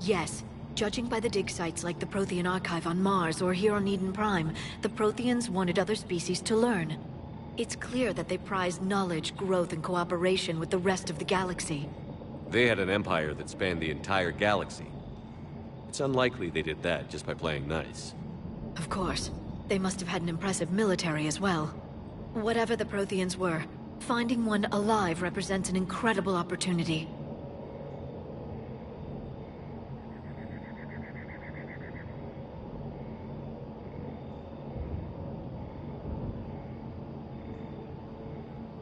Yes. Judging by the dig sites like the Prothean Archive on Mars or here on Eden Prime, the Protheans wanted other species to learn. It's clear that they prized knowledge, growth, and cooperation with the rest of the galaxy. They had an empire that spanned the entire galaxy. It's unlikely they did that just by playing nice. Of course. They must have had an impressive military as well. Whatever the Protheans were, finding one alive represents an incredible opportunity.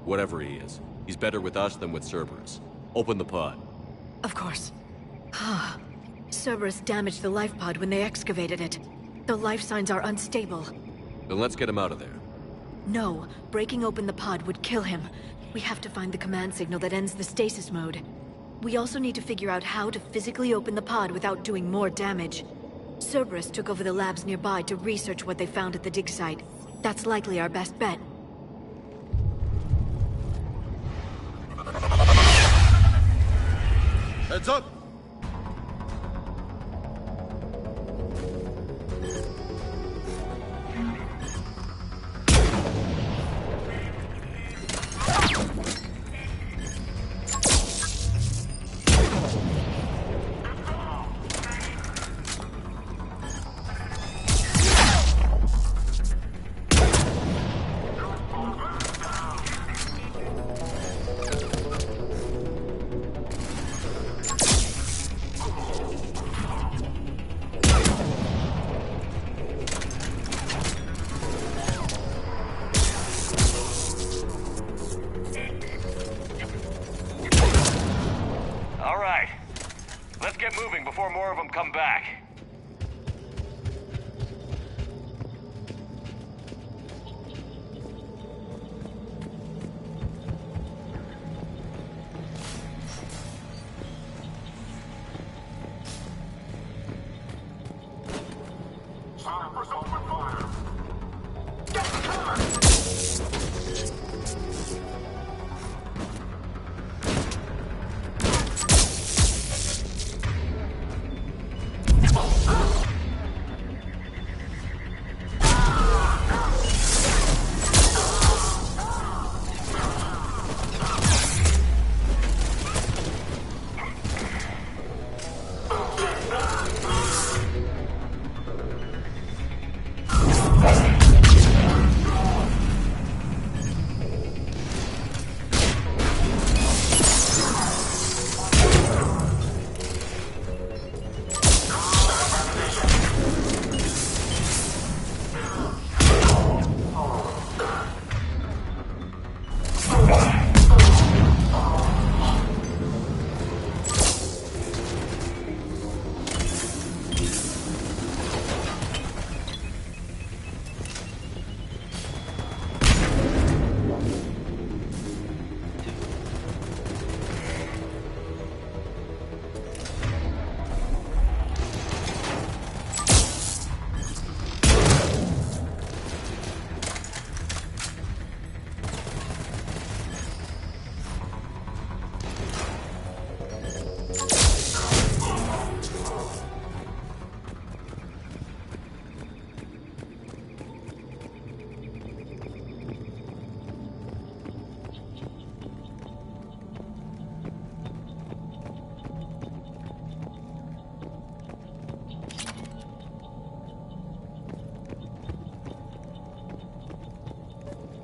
Whatever he is, he's better with us than with Cerberus. Open the pod. Of course. Cerberus damaged the life pod when they excavated it. The life signs are unstable. Then let's get him out of there. No, breaking open the pod would kill him. We have to find the command signal that ends the stasis mode. We also need to figure out how to physically open the pod without doing more damage. Cerberus took over the labs nearby to research what they found at the dig site. That's likely our best bet. Heads up! Before more of them come back.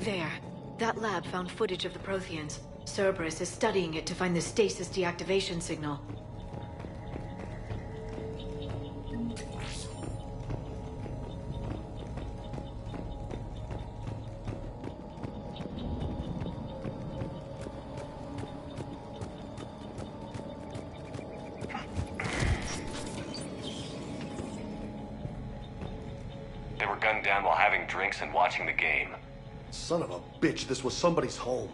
There. That lab found footage of the Protheans. Cerberus is studying it to find the stasis deactivation signal. They were gunned down while having drinks and watching the game. Son of a bitch, this was somebody's home.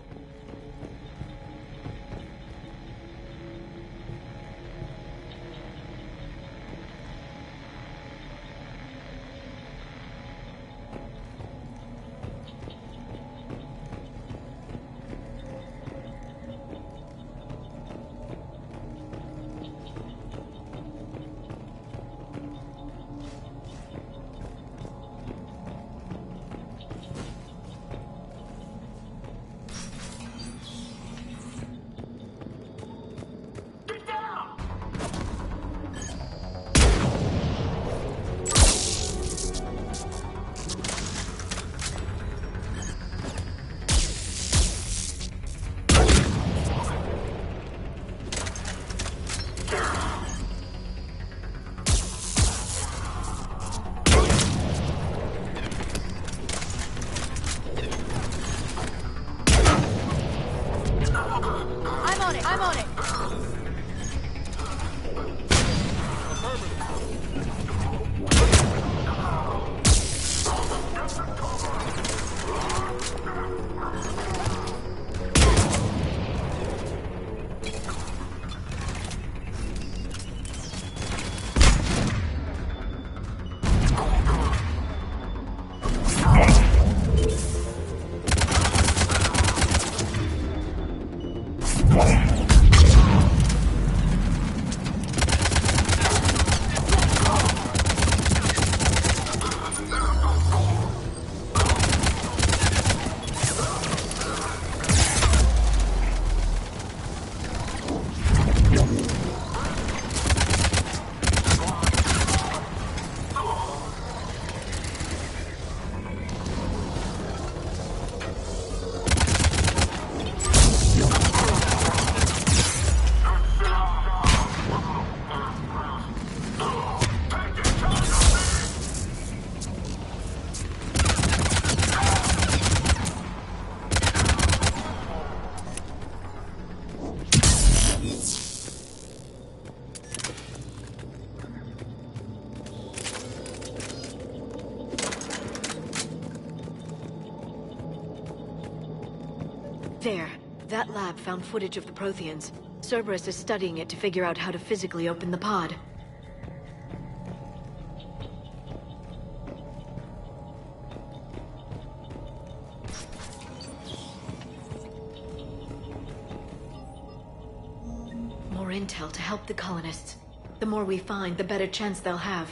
There. That lab found footage of the Protheans. Cerberus is studying it to figure out how to physically open the pod. More intel to help the colonists. The more we find, the better chance they'll have.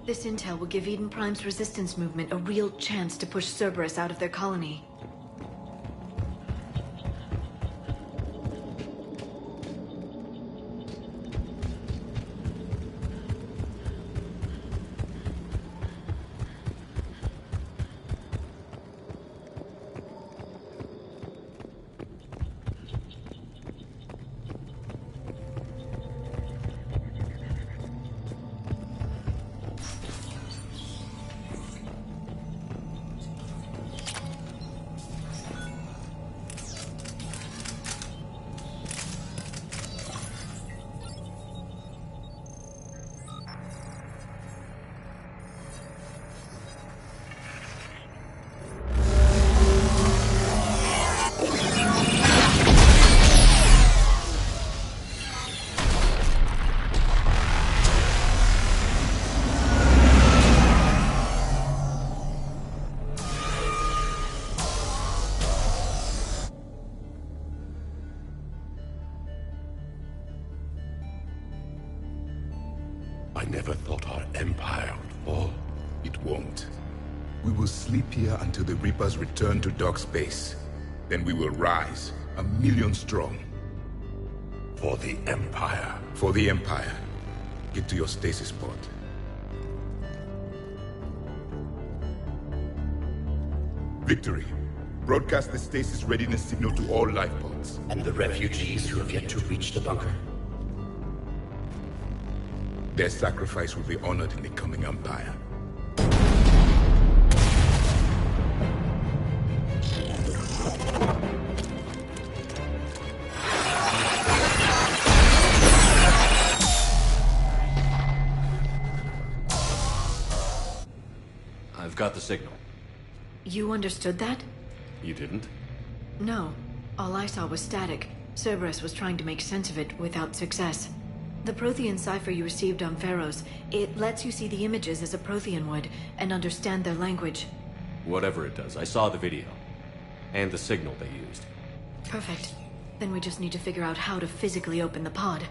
This intel will give Eden Prime's resistance movement a real chance to push Cerberus out of their colony. I never thought our empire would fall. It won't. We will sleep here until the Reapers return to dark space. Then we will rise, 1,000,000 strong. For the Empire. For the Empire. Get to your stasis pod. Victory. Broadcast the stasis readiness signal to all life pods. And the refugees who have yet to reach the bunker? Their sacrifice will be honored in the coming Empire. I've got the signal. You understood that? You didn't? No. All I saw was static. Cerberus was trying to make sense of it without success. The Prothean cipher you received on Pharaohs, it lets you see the images as a Prothean would, and understand their language. Whatever it does, I saw the video. And the signal they used. Perfect. Then we just need to figure out how to physically open the pod.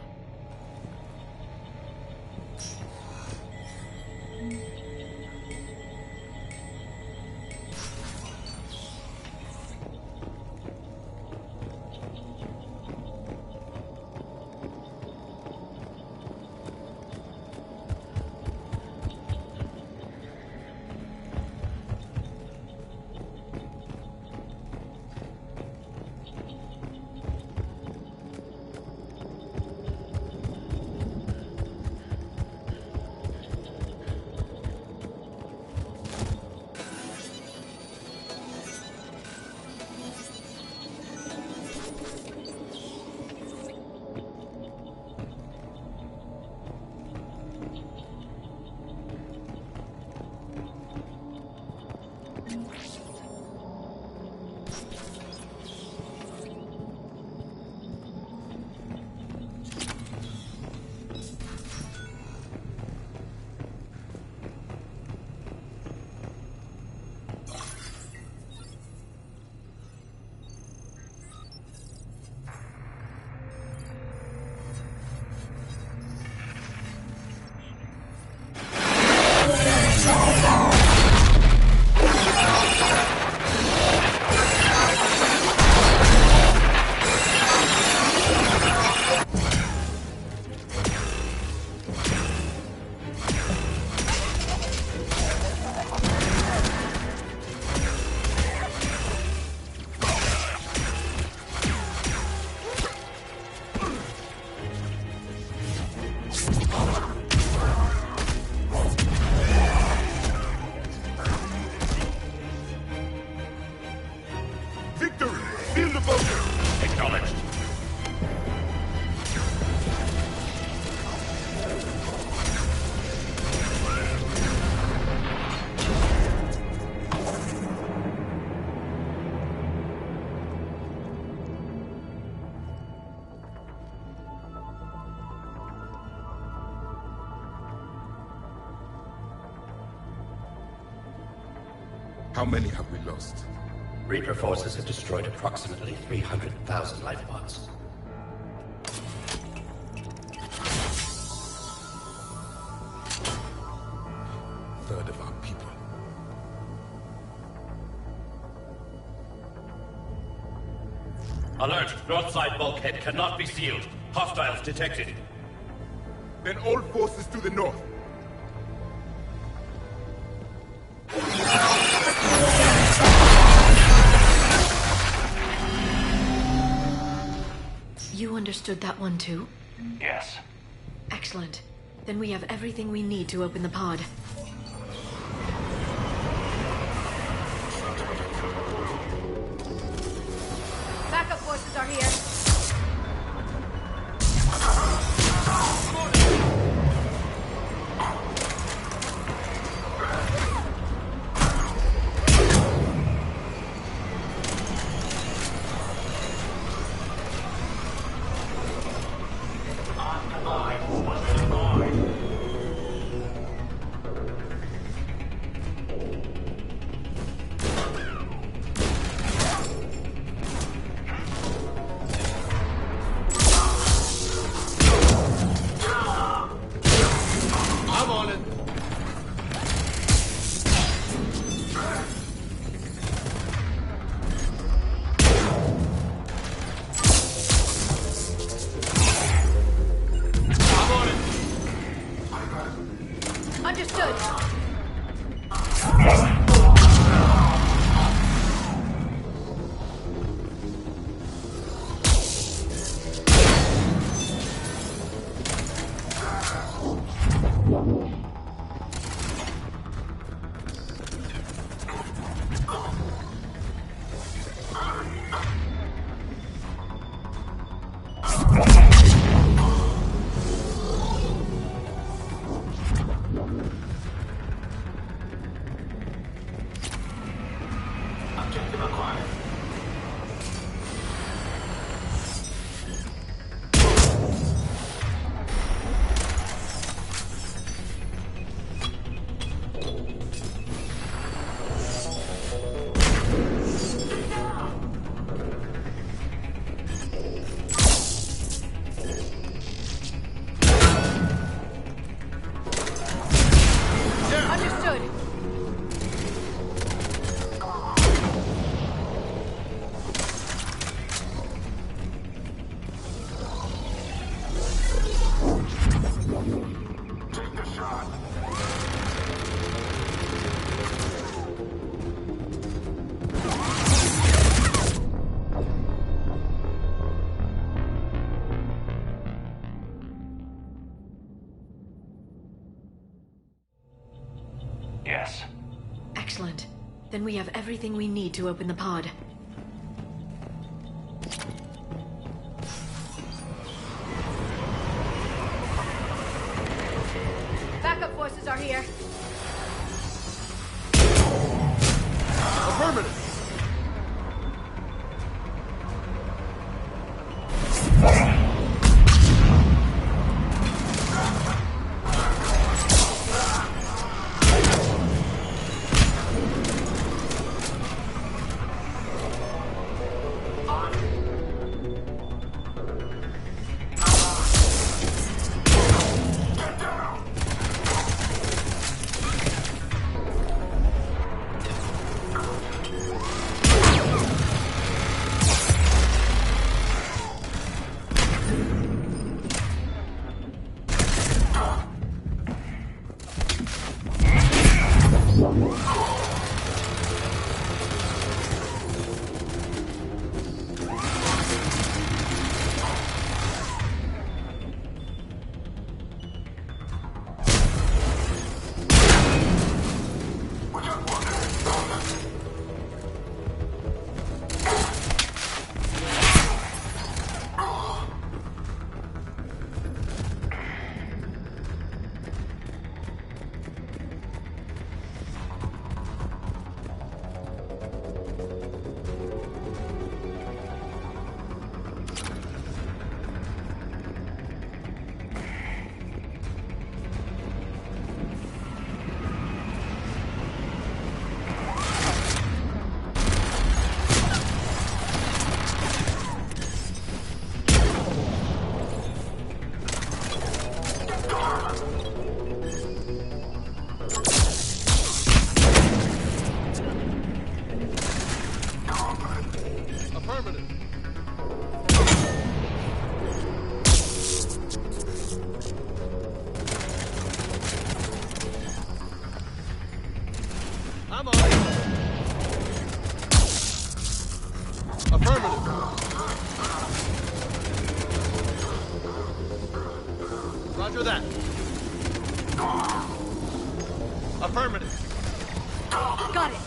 How many have we lost? Reaper forces have destroyed approximately 300,000 life pods. Third of our people. Alert! North side bulkhead cannot be sealed. Hostiles detected. Then all forces to the north. You understood that one too? Yes. Excellent. Then we have everything we need to open the pod. Backup forces are here. Understood. Objective acquired. Understood. Take the shot. Yes. Excellent. Then we have everything we need to open the pod. Backup forces are here. Affirmative. Affirmative. I'm on. Affirmative. Roger that. Affirmative. Got it.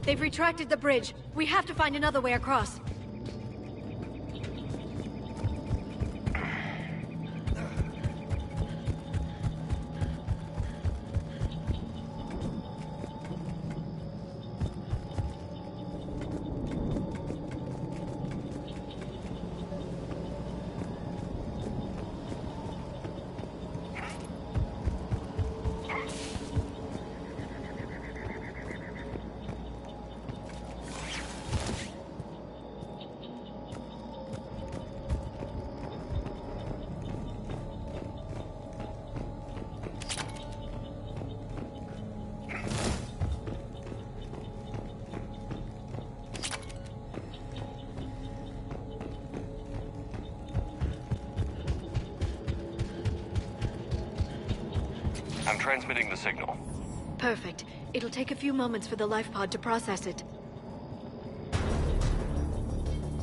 They've retracted the bridge. We have to find another way across. I'm transmitting the signal. Perfect. It'll take a few moments for the life pod to process it.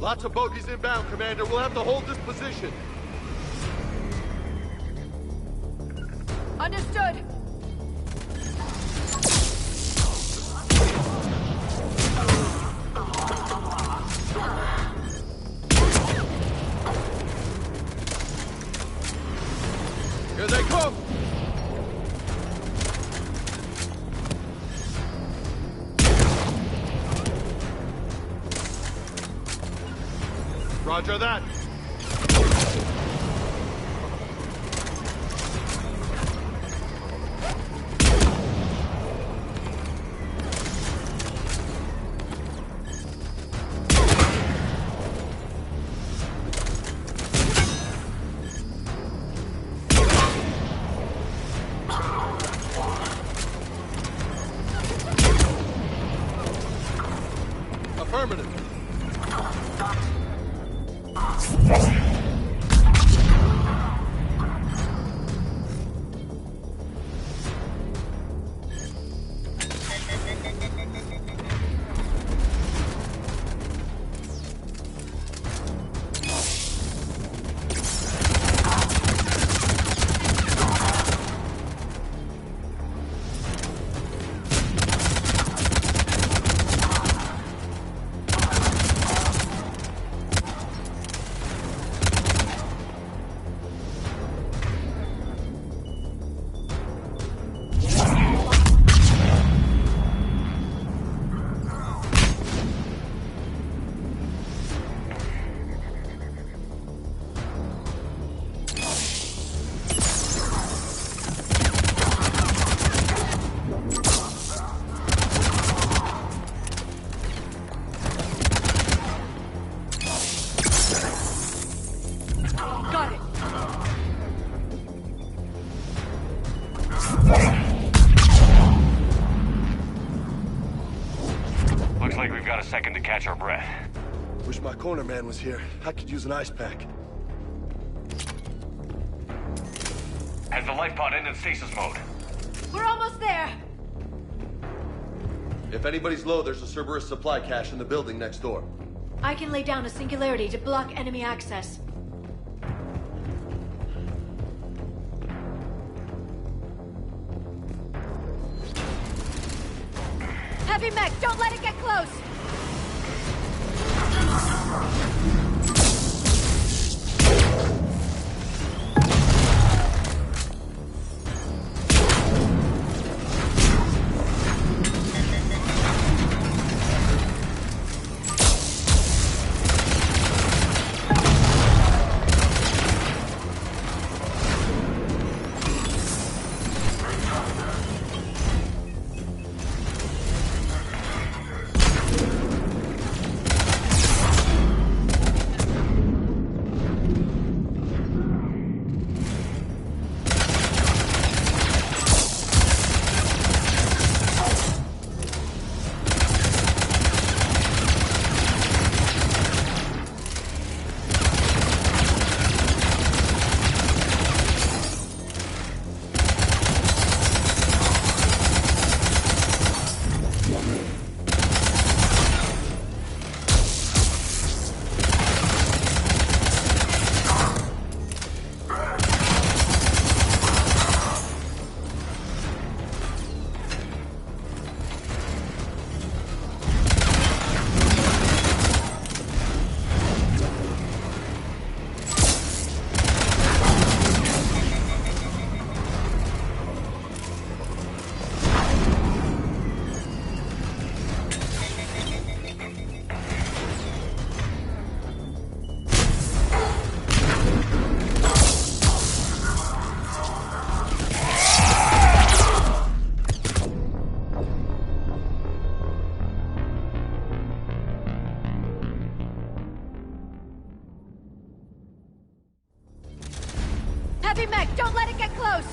Lots of bogies inbound, Commander. We'll have to hold this position. Understood. Here they come! Roger that. Affirmative. catch our breath. Wish my corner man was here. I could use an ice pack. Has the life pod ended stasis mode? We're almost there! If anybody's low, there's a Cerberus supply cache in the building next door. I can lay down a singularity to block enemy access. Heavy mech, don't let it get close! Heavy mech, don't let it get close!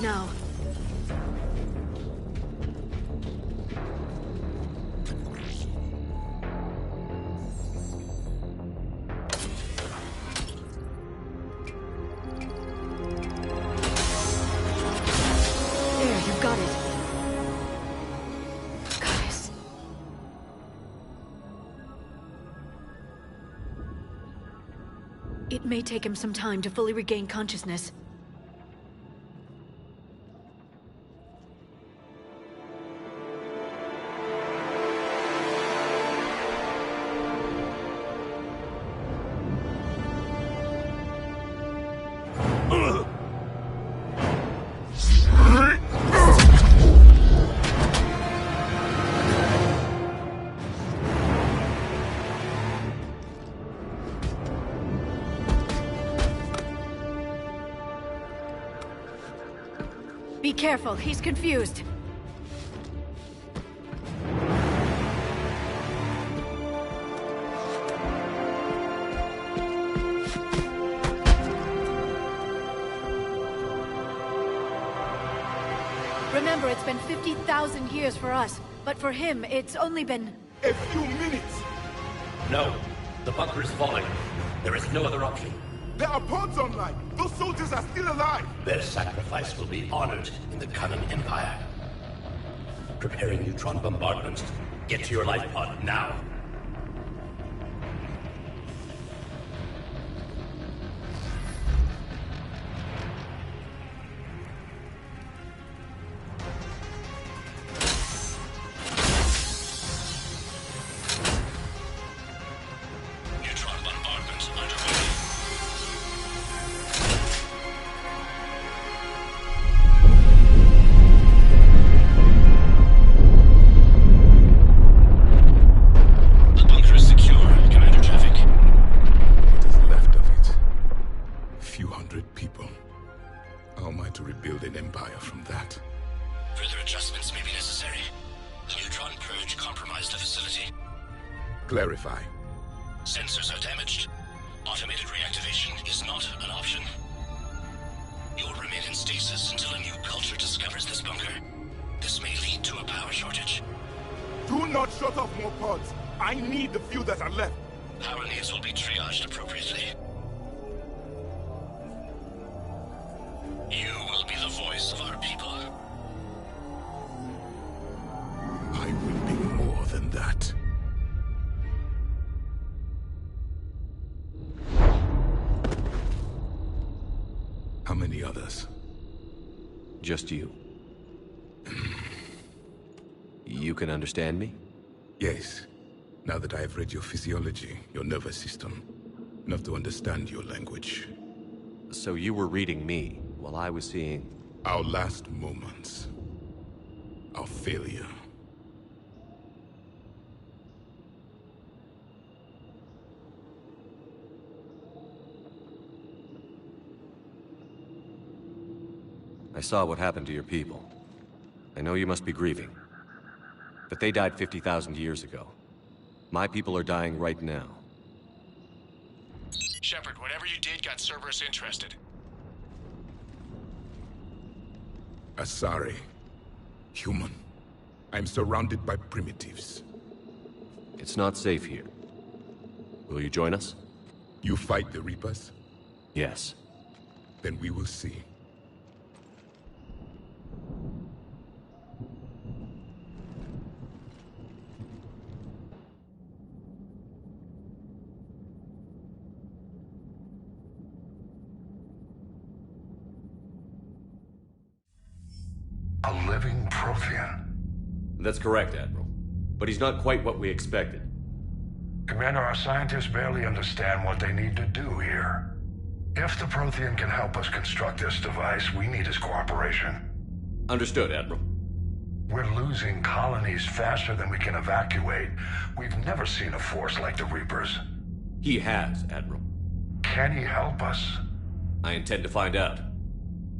now. There, you got it. Goddess. It may take him some time to fully regain consciousness. Be careful, he's confused. Remember, it's been 50,000 years for us, but for him, it's only been... A few minutes! No. The bunker is falling. There is no other option. There are pods online! Those soldiers are still alive! Their sacrifice will be honored in the coming Empire. Preparing neutron bombardment. Get to your life pod now. Neutron bombardment underway. The bunker is secure, Commander Traffic. What is left of it? A few hundred people. How am I to rebuild an empire from that? Further adjustments may be necessary. The neutron purge compromised the facility. Clarify. Sensors are damaged. Automated reactivation is not an option. You'll remain in stasis until a new culture discovers this bunker. This may lead to a power shortage. Do not shut off more pods! I need the few that are left! Power needs will be triaged appropriately. You will be the voice of our people. I will be more than that. How many others? Just you. You can understand me? Yes. Now that I have read your physiology, your nervous system, enough to understand your language. So you were reading me while I was seeing... Our last moments. Our failure. I saw what happened to your people. I know you must be grieving. But they died 50,000 years ago. My people are dying right now. Shepard, whatever you did got Cerberus interested. Asari. Human. I'm surrounded by primitives. It's not safe here. Will you join us? You fight the Reapers? Yes. Then we will see. A living Prothean. That's correct, Admiral. But he's not quite what we expected. Commander, our scientists barely understand what they need to do here. If the Prothean can help us construct this device, we need his cooperation. Understood, Admiral. We're losing colonies faster than we can evacuate. We've never seen a force like the Reapers. He has, Admiral. Can he help us? I intend to find out.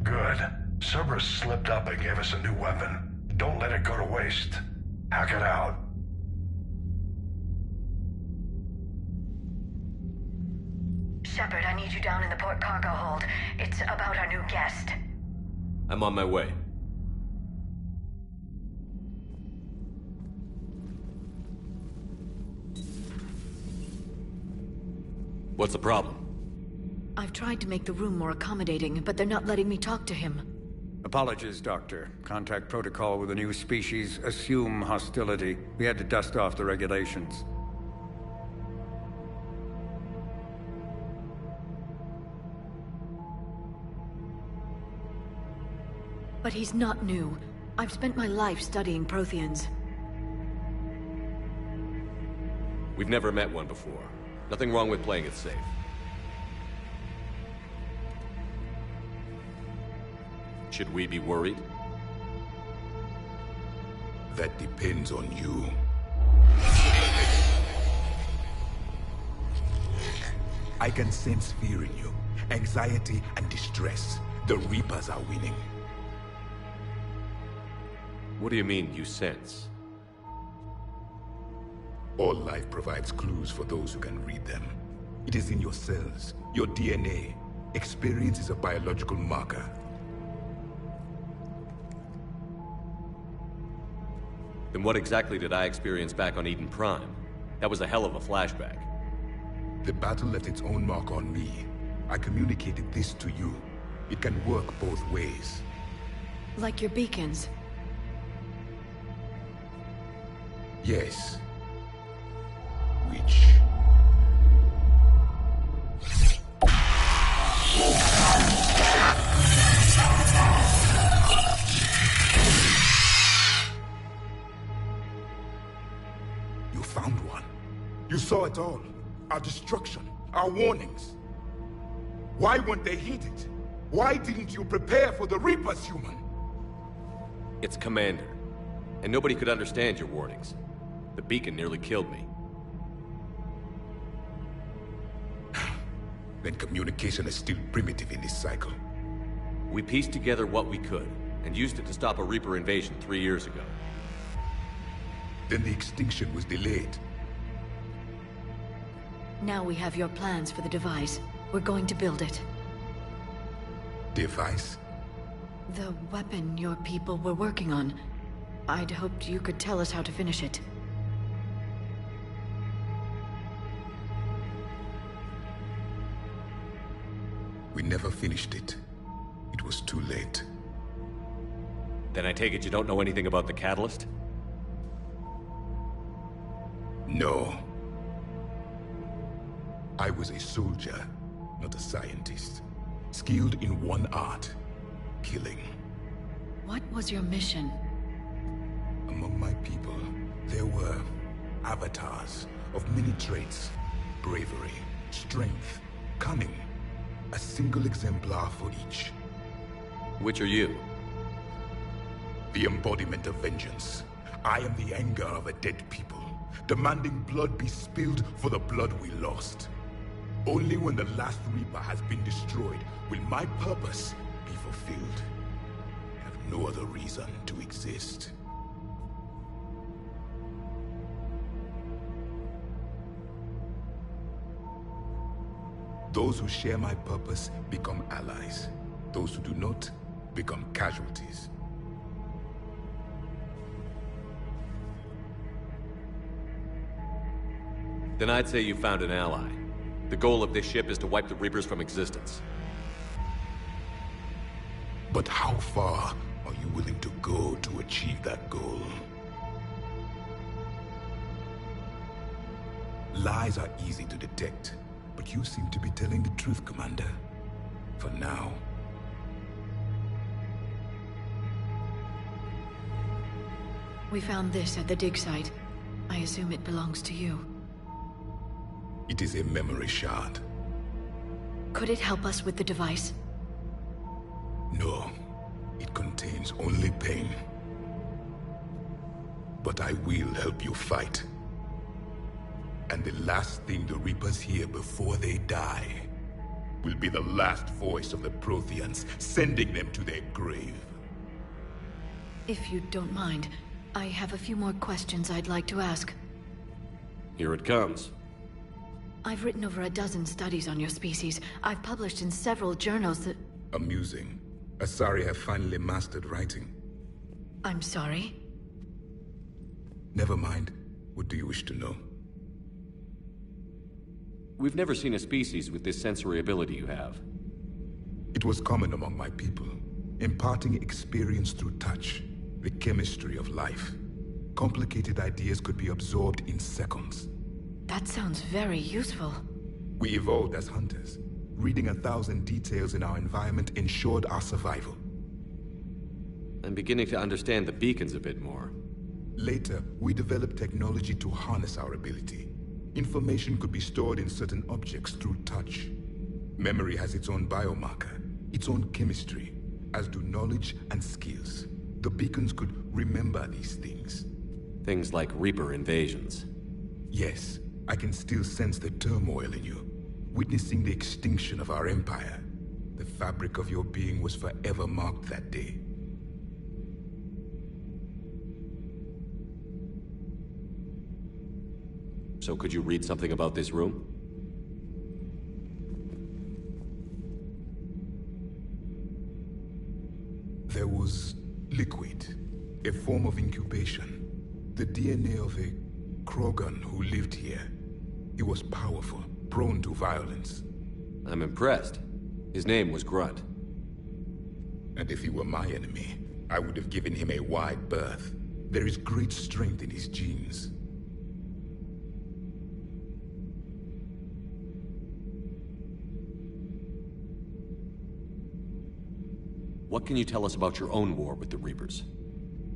Good. Cerberus slipped up and gave us a new weapon. Don't let it go to waste. Hack it out. Shepard, I need you down in the port cargo hold. It's about our new guest. I'm on my way. What's the problem? I've tried to make the room more accommodating, but they're not letting me talk to him. Apologies, Doctor. Contact protocol with a new species. Assume hostility. We had to dust off the regulations. But he's not new. I've spent my life studying Protheans. We've never met one before. Nothing wrong with playing it safe. Should we be worried? That depends on you. I can sense fear in you. Anxiety and distress. The Reapers are winning. What do you mean, you sense? All life provides clues for those who can read them. It is in your cells, your DNA. Experience is a biological marker. Then what exactly did I experience back on Eden Prime? That was a hell of a flashback. The battle left its own mark on me. I communicated this to you. It can work both ways. Like your beacons. Yes. Which... You found one. You saw it all. Our destruction, our warnings. Why weren't they heeded? Why didn't you prepare for the Reapers, human? It's Commander. And nobody could understand your warnings. The beacon nearly killed me. Then communication is still primitive in this cycle. We pieced together what we could, and used it to stop a Reaper invasion 3 years ago. Then the extinction was delayed. Now we have your plans for the device. We're going to build it. Device? The weapon your people were working on. I'd hoped you could tell us how to finish it. We never finished it. It was too late. Then I take it you don't know anything about the catalyst? No. I was a soldier, not a scientist. Skilled in one art, killing. What was your mission? Among my people, there were avatars of many traits. Bravery, strength, cunning. A single exemplar for each. Which are you? The embodiment of vengeance. I am the anger of a dead people, demanding blood be spilled for the blood we lost. Only when the last Reaper has been destroyed will my purpose be fulfilled. I have no other reason to exist. Those who share my purpose become allies. Those who do not become casualties. Then I'd say you found an ally. The goal of this ship is to wipe the Reapers from existence. But how far are you willing to go to achieve that goal? Lies are easy to detect, but you seem to be telling the truth, Commander. For now. We found this at the dig site. I assume it belongs to you. It is a memory shard. Could it help us with the device? No. It contains only pain. But I will help you fight. And the last thing the Reapers hear before they die will be the last voice of the Protheans, sending them to their grave. If you don't mind, I have a few more questions I'd like to ask. Here it comes. I've written over a dozen studies on your species. I've published in several journals that... Amusing. Asari have finally mastered writing. I'm sorry? Never mind. What do you wish to know? We've never seen a species with this sensory ability you have. It was common among my people, imparting experience through touch, the chemistry of life. Complicated ideas could be absorbed in seconds. That sounds very useful. We evolved as hunters. Reading 1,000 details in our environment ensured our survival. I'm beginning to understand the beacons a bit more. Later, we developed technology to harness our ability. Information could be stored in certain objects through touch. Memory has its own biomarker, its own chemistry, as do knowledge and skills. The beacons could remember these things. Things like Reaper invasions. Yes, I can still sense the turmoil in you, witnessing the extinction of our empire. The fabric of your being was forever marked that day. So could you read something about this room? There was liquid, a form of incubation. The DNA of a Krogan who lived here. He was powerful, prone to violence. I'm impressed. His name was Grunt. And if he were my enemy, I would have given him a wide berth. There is great strength in his genes. What can you tell us about your own war with the Reapers?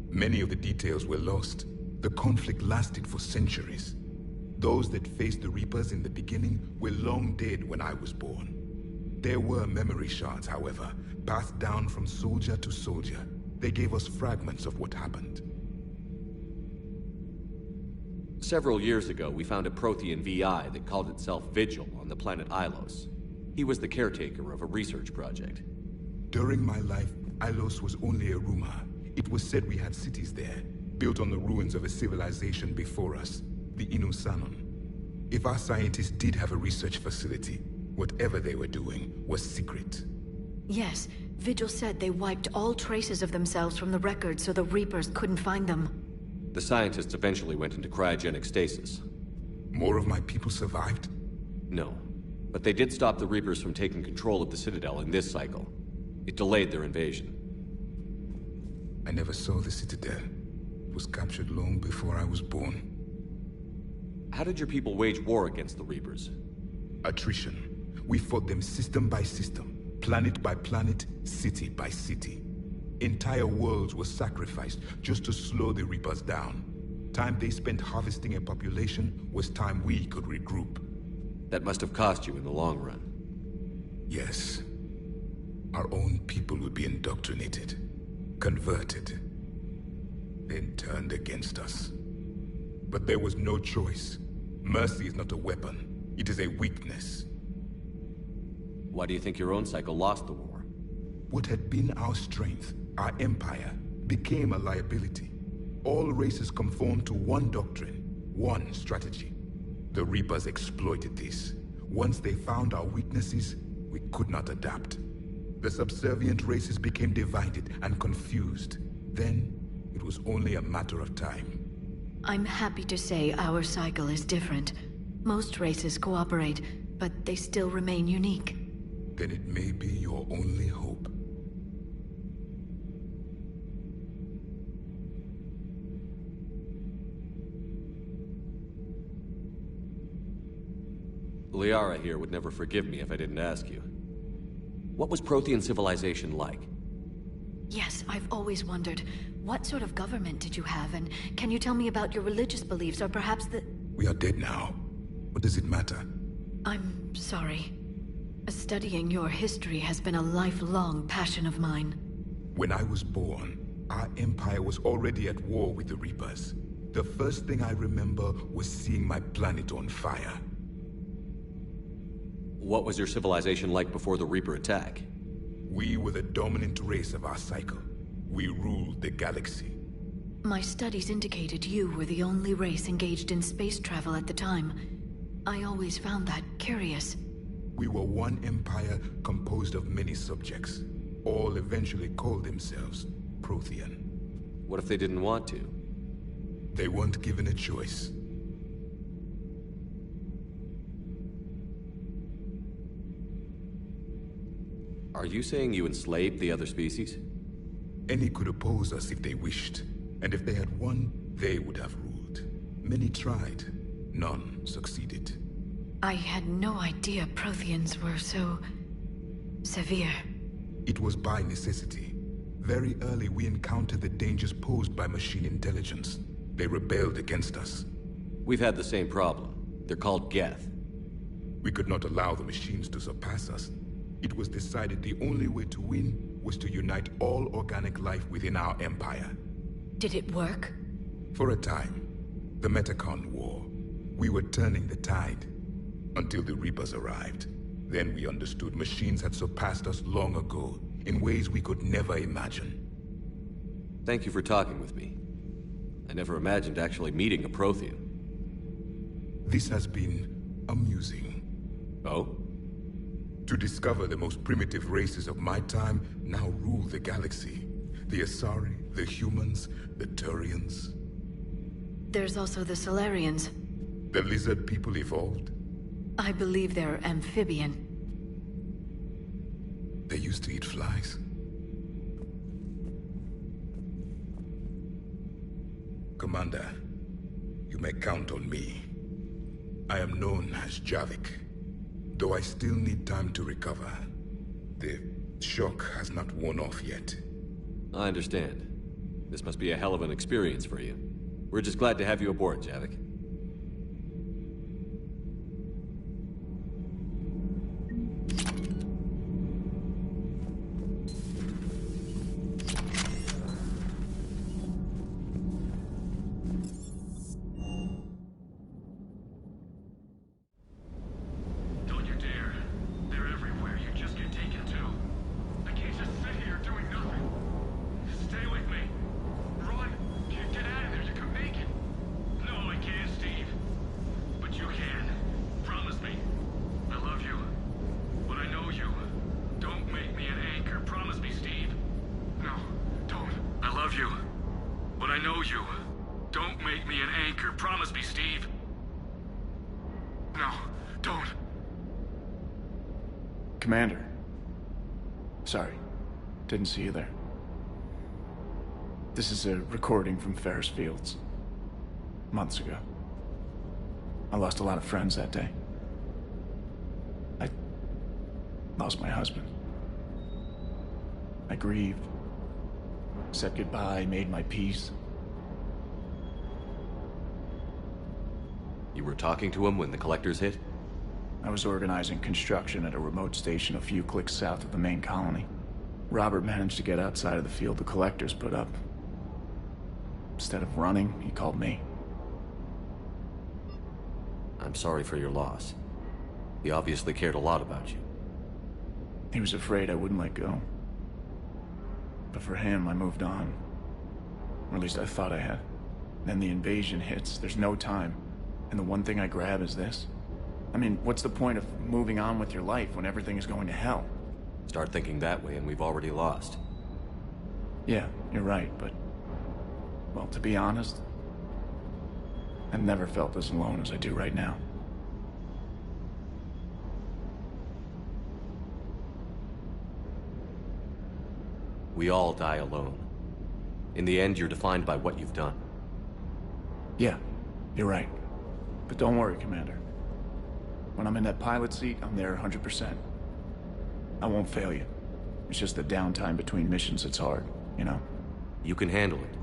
Many of the details were lost. The conflict lasted for centuries. Those that faced the Reapers in the beginning were long dead when I was born. There were memory shards, however, passed down from soldier to soldier. They gave us fragments of what happened. Several years ago, we found a Prothean VI that called itself Vigil on the planet Ilos. He was the caretaker of a research project. During my life, Ilos was only a rumor. It was said we had cities there, built on the ruins of a civilization before us, the Inusanon. If our scientists did have a research facility, whatever they were doing was secret. Yes, Vigil said they wiped all traces of themselves from the records so the Reapers couldn't find them. The scientists eventually went into cryogenic stasis. More of my people survived? No, but they did stop the Reapers from taking control of the Citadel in this cycle. It delayed their invasion. I never saw the Citadel. It was captured long before I was born. How did your people wage war against the Reapers? Attrition. We fought them system by system, planet by planet, city by city. Entire worlds were sacrificed just to slow the Reapers down. Time they spent harvesting a population was time we could regroup. That must have cost you in the long run. Yes. Our own people would be indoctrinated, converted, then turned against us. But there was no choice. Mercy is not a weapon. It is a weakness. Why do you think your own cycle lost the war? What had been our strength, our empire, became a liability. All races conformed to one doctrine, one strategy. The Reapers exploited this. Once they found our weaknesses, we could not adapt. The subservient races became divided and confused. Then, it was only a matter of time. I'm happy to say our cycle is different. Most races cooperate, but they still remain unique. Then it may be your only hope. Liara here would never forgive me if I didn't ask you. What was Prothean civilization like? Yes, I've always wondered. What sort of government did you have, and can you tell me about your religious beliefs, or perhaps the... We are dead now. What does it matter? I'm sorry. Studying your history has been a lifelong passion of mine. When I was born, our empire was already at war with the Reapers. The first thing I remember was seeing my planet on fire. What was your civilization like before the Reaper attack? We were the dominant race of our cycle. We ruled the galaxy. My studies indicated you were the only race engaged in space travel at the time. I always found that curious. We were one empire composed of many subjects, all eventually called themselves Prothean. What if they didn't want to? They weren't given a choice. Are you saying you enslaved the other species? Any could oppose us if they wished, and if they had won, they would have ruled. Many tried. None succeeded. I had no idea Protheans were so... severe. It was by necessity. Very early we encountered the dangers posed by machine intelligence. They rebelled against us. We've had the same problem. They're called Geth. We could not allow the machines to surpass us. It was decided the only way to win was to unite all organic life within our empire. Did it work? For a time. The Metacon War. We were turning the tide. Until the Reapers arrived. Then we understood machines had surpassed us long ago, in ways we could never imagine. Thank you for talking with me. I never imagined actually meeting a Prothean. This has been amusing. Oh? To discover the most primitive races of my time now rule the galaxy. The Asari, the humans, the Turians. There's also the Solarians. The lizard people evolved. I believe they're amphibian. They used to eat flies. Commander, you may count on me. I am known as Javik, though I still need time to recover. The shock has not worn off yet. I understand. This must be a hell of an experience for you. We're just glad to have you aboard, Javik. Commander. Sorry. Didn't see you there. This is a recording from Ferris Fields. Months ago. I lost a lot of friends that day. I lost my husband. I grieved. Said goodbye, made my peace. You were talking to him when the Collectors hit? I was organizing construction at a remote station a few clicks south of the main colony. Robert managed to get outside of the field the Collectors put up. Instead of running, he called me. I'm sorry for your loss. He obviously cared a lot about you. He was afraid I wouldn't let go. But for him, I moved on. Or at least I thought I had. Then the invasion hits, there's no time. And the one thing I grab is this. I mean, what's the point of moving on with your life when everything is going to hell? Start thinking that way and we've already lost. Yeah, you're right, but... well, to be honest, I've never felt as alone as I do right now. We all die alone. In the end, you're defined by what you've done. Yeah, you're right. But don't worry, Commander. When I'm in that pilot seat, I'm there 100%. I won't fail you. It's just the downtime between missions that's hard, you know? You can handle it.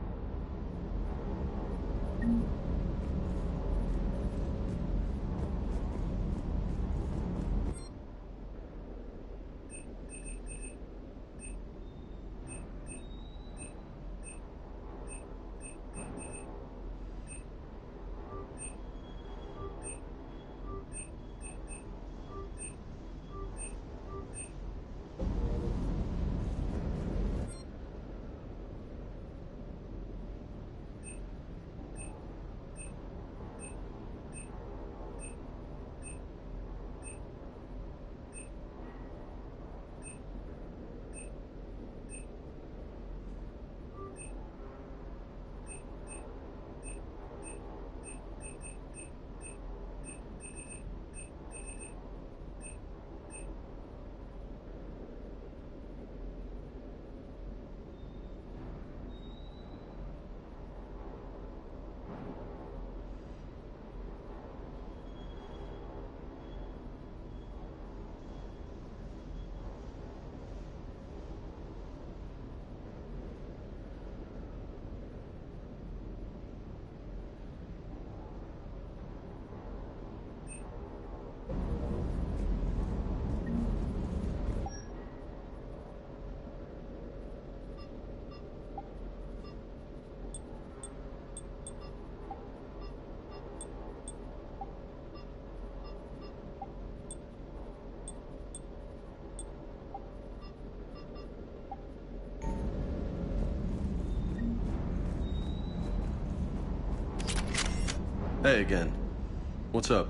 Hey again. What's up?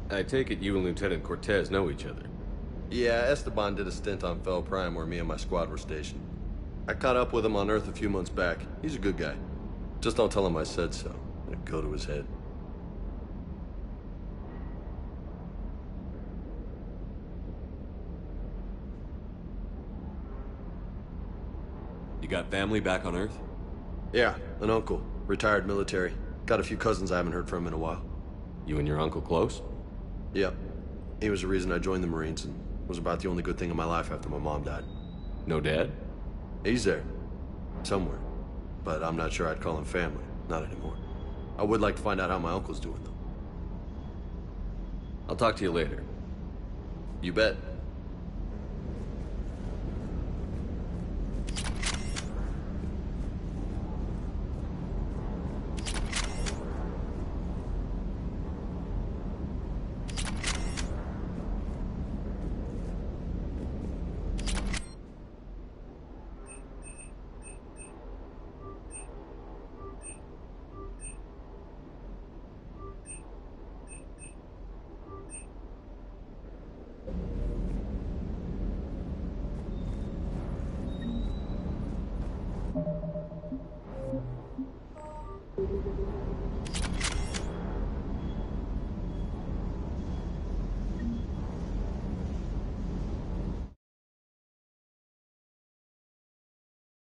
I take it you and Lieutenant Cortez know each other. Yeah, Esteban did a stint on Fel Prime where me and my squad were stationed. I caught up with him on Earth a few months back. He's a good guy. Just don't tell him I said so. It'll go to his head. You got family back on Earth? Yeah, an uncle. Retired military. Got a few cousins I haven't heard from in a while. You and your uncle close? Yep. He was the reason I joined the Marines and was about the only good thing in my life after my mom died. No dad? He's there. Somewhere. But I'm not sure I'd call him family. Not anymore. I would like to find out how my uncle's doing, though. I'll talk to you later. You bet.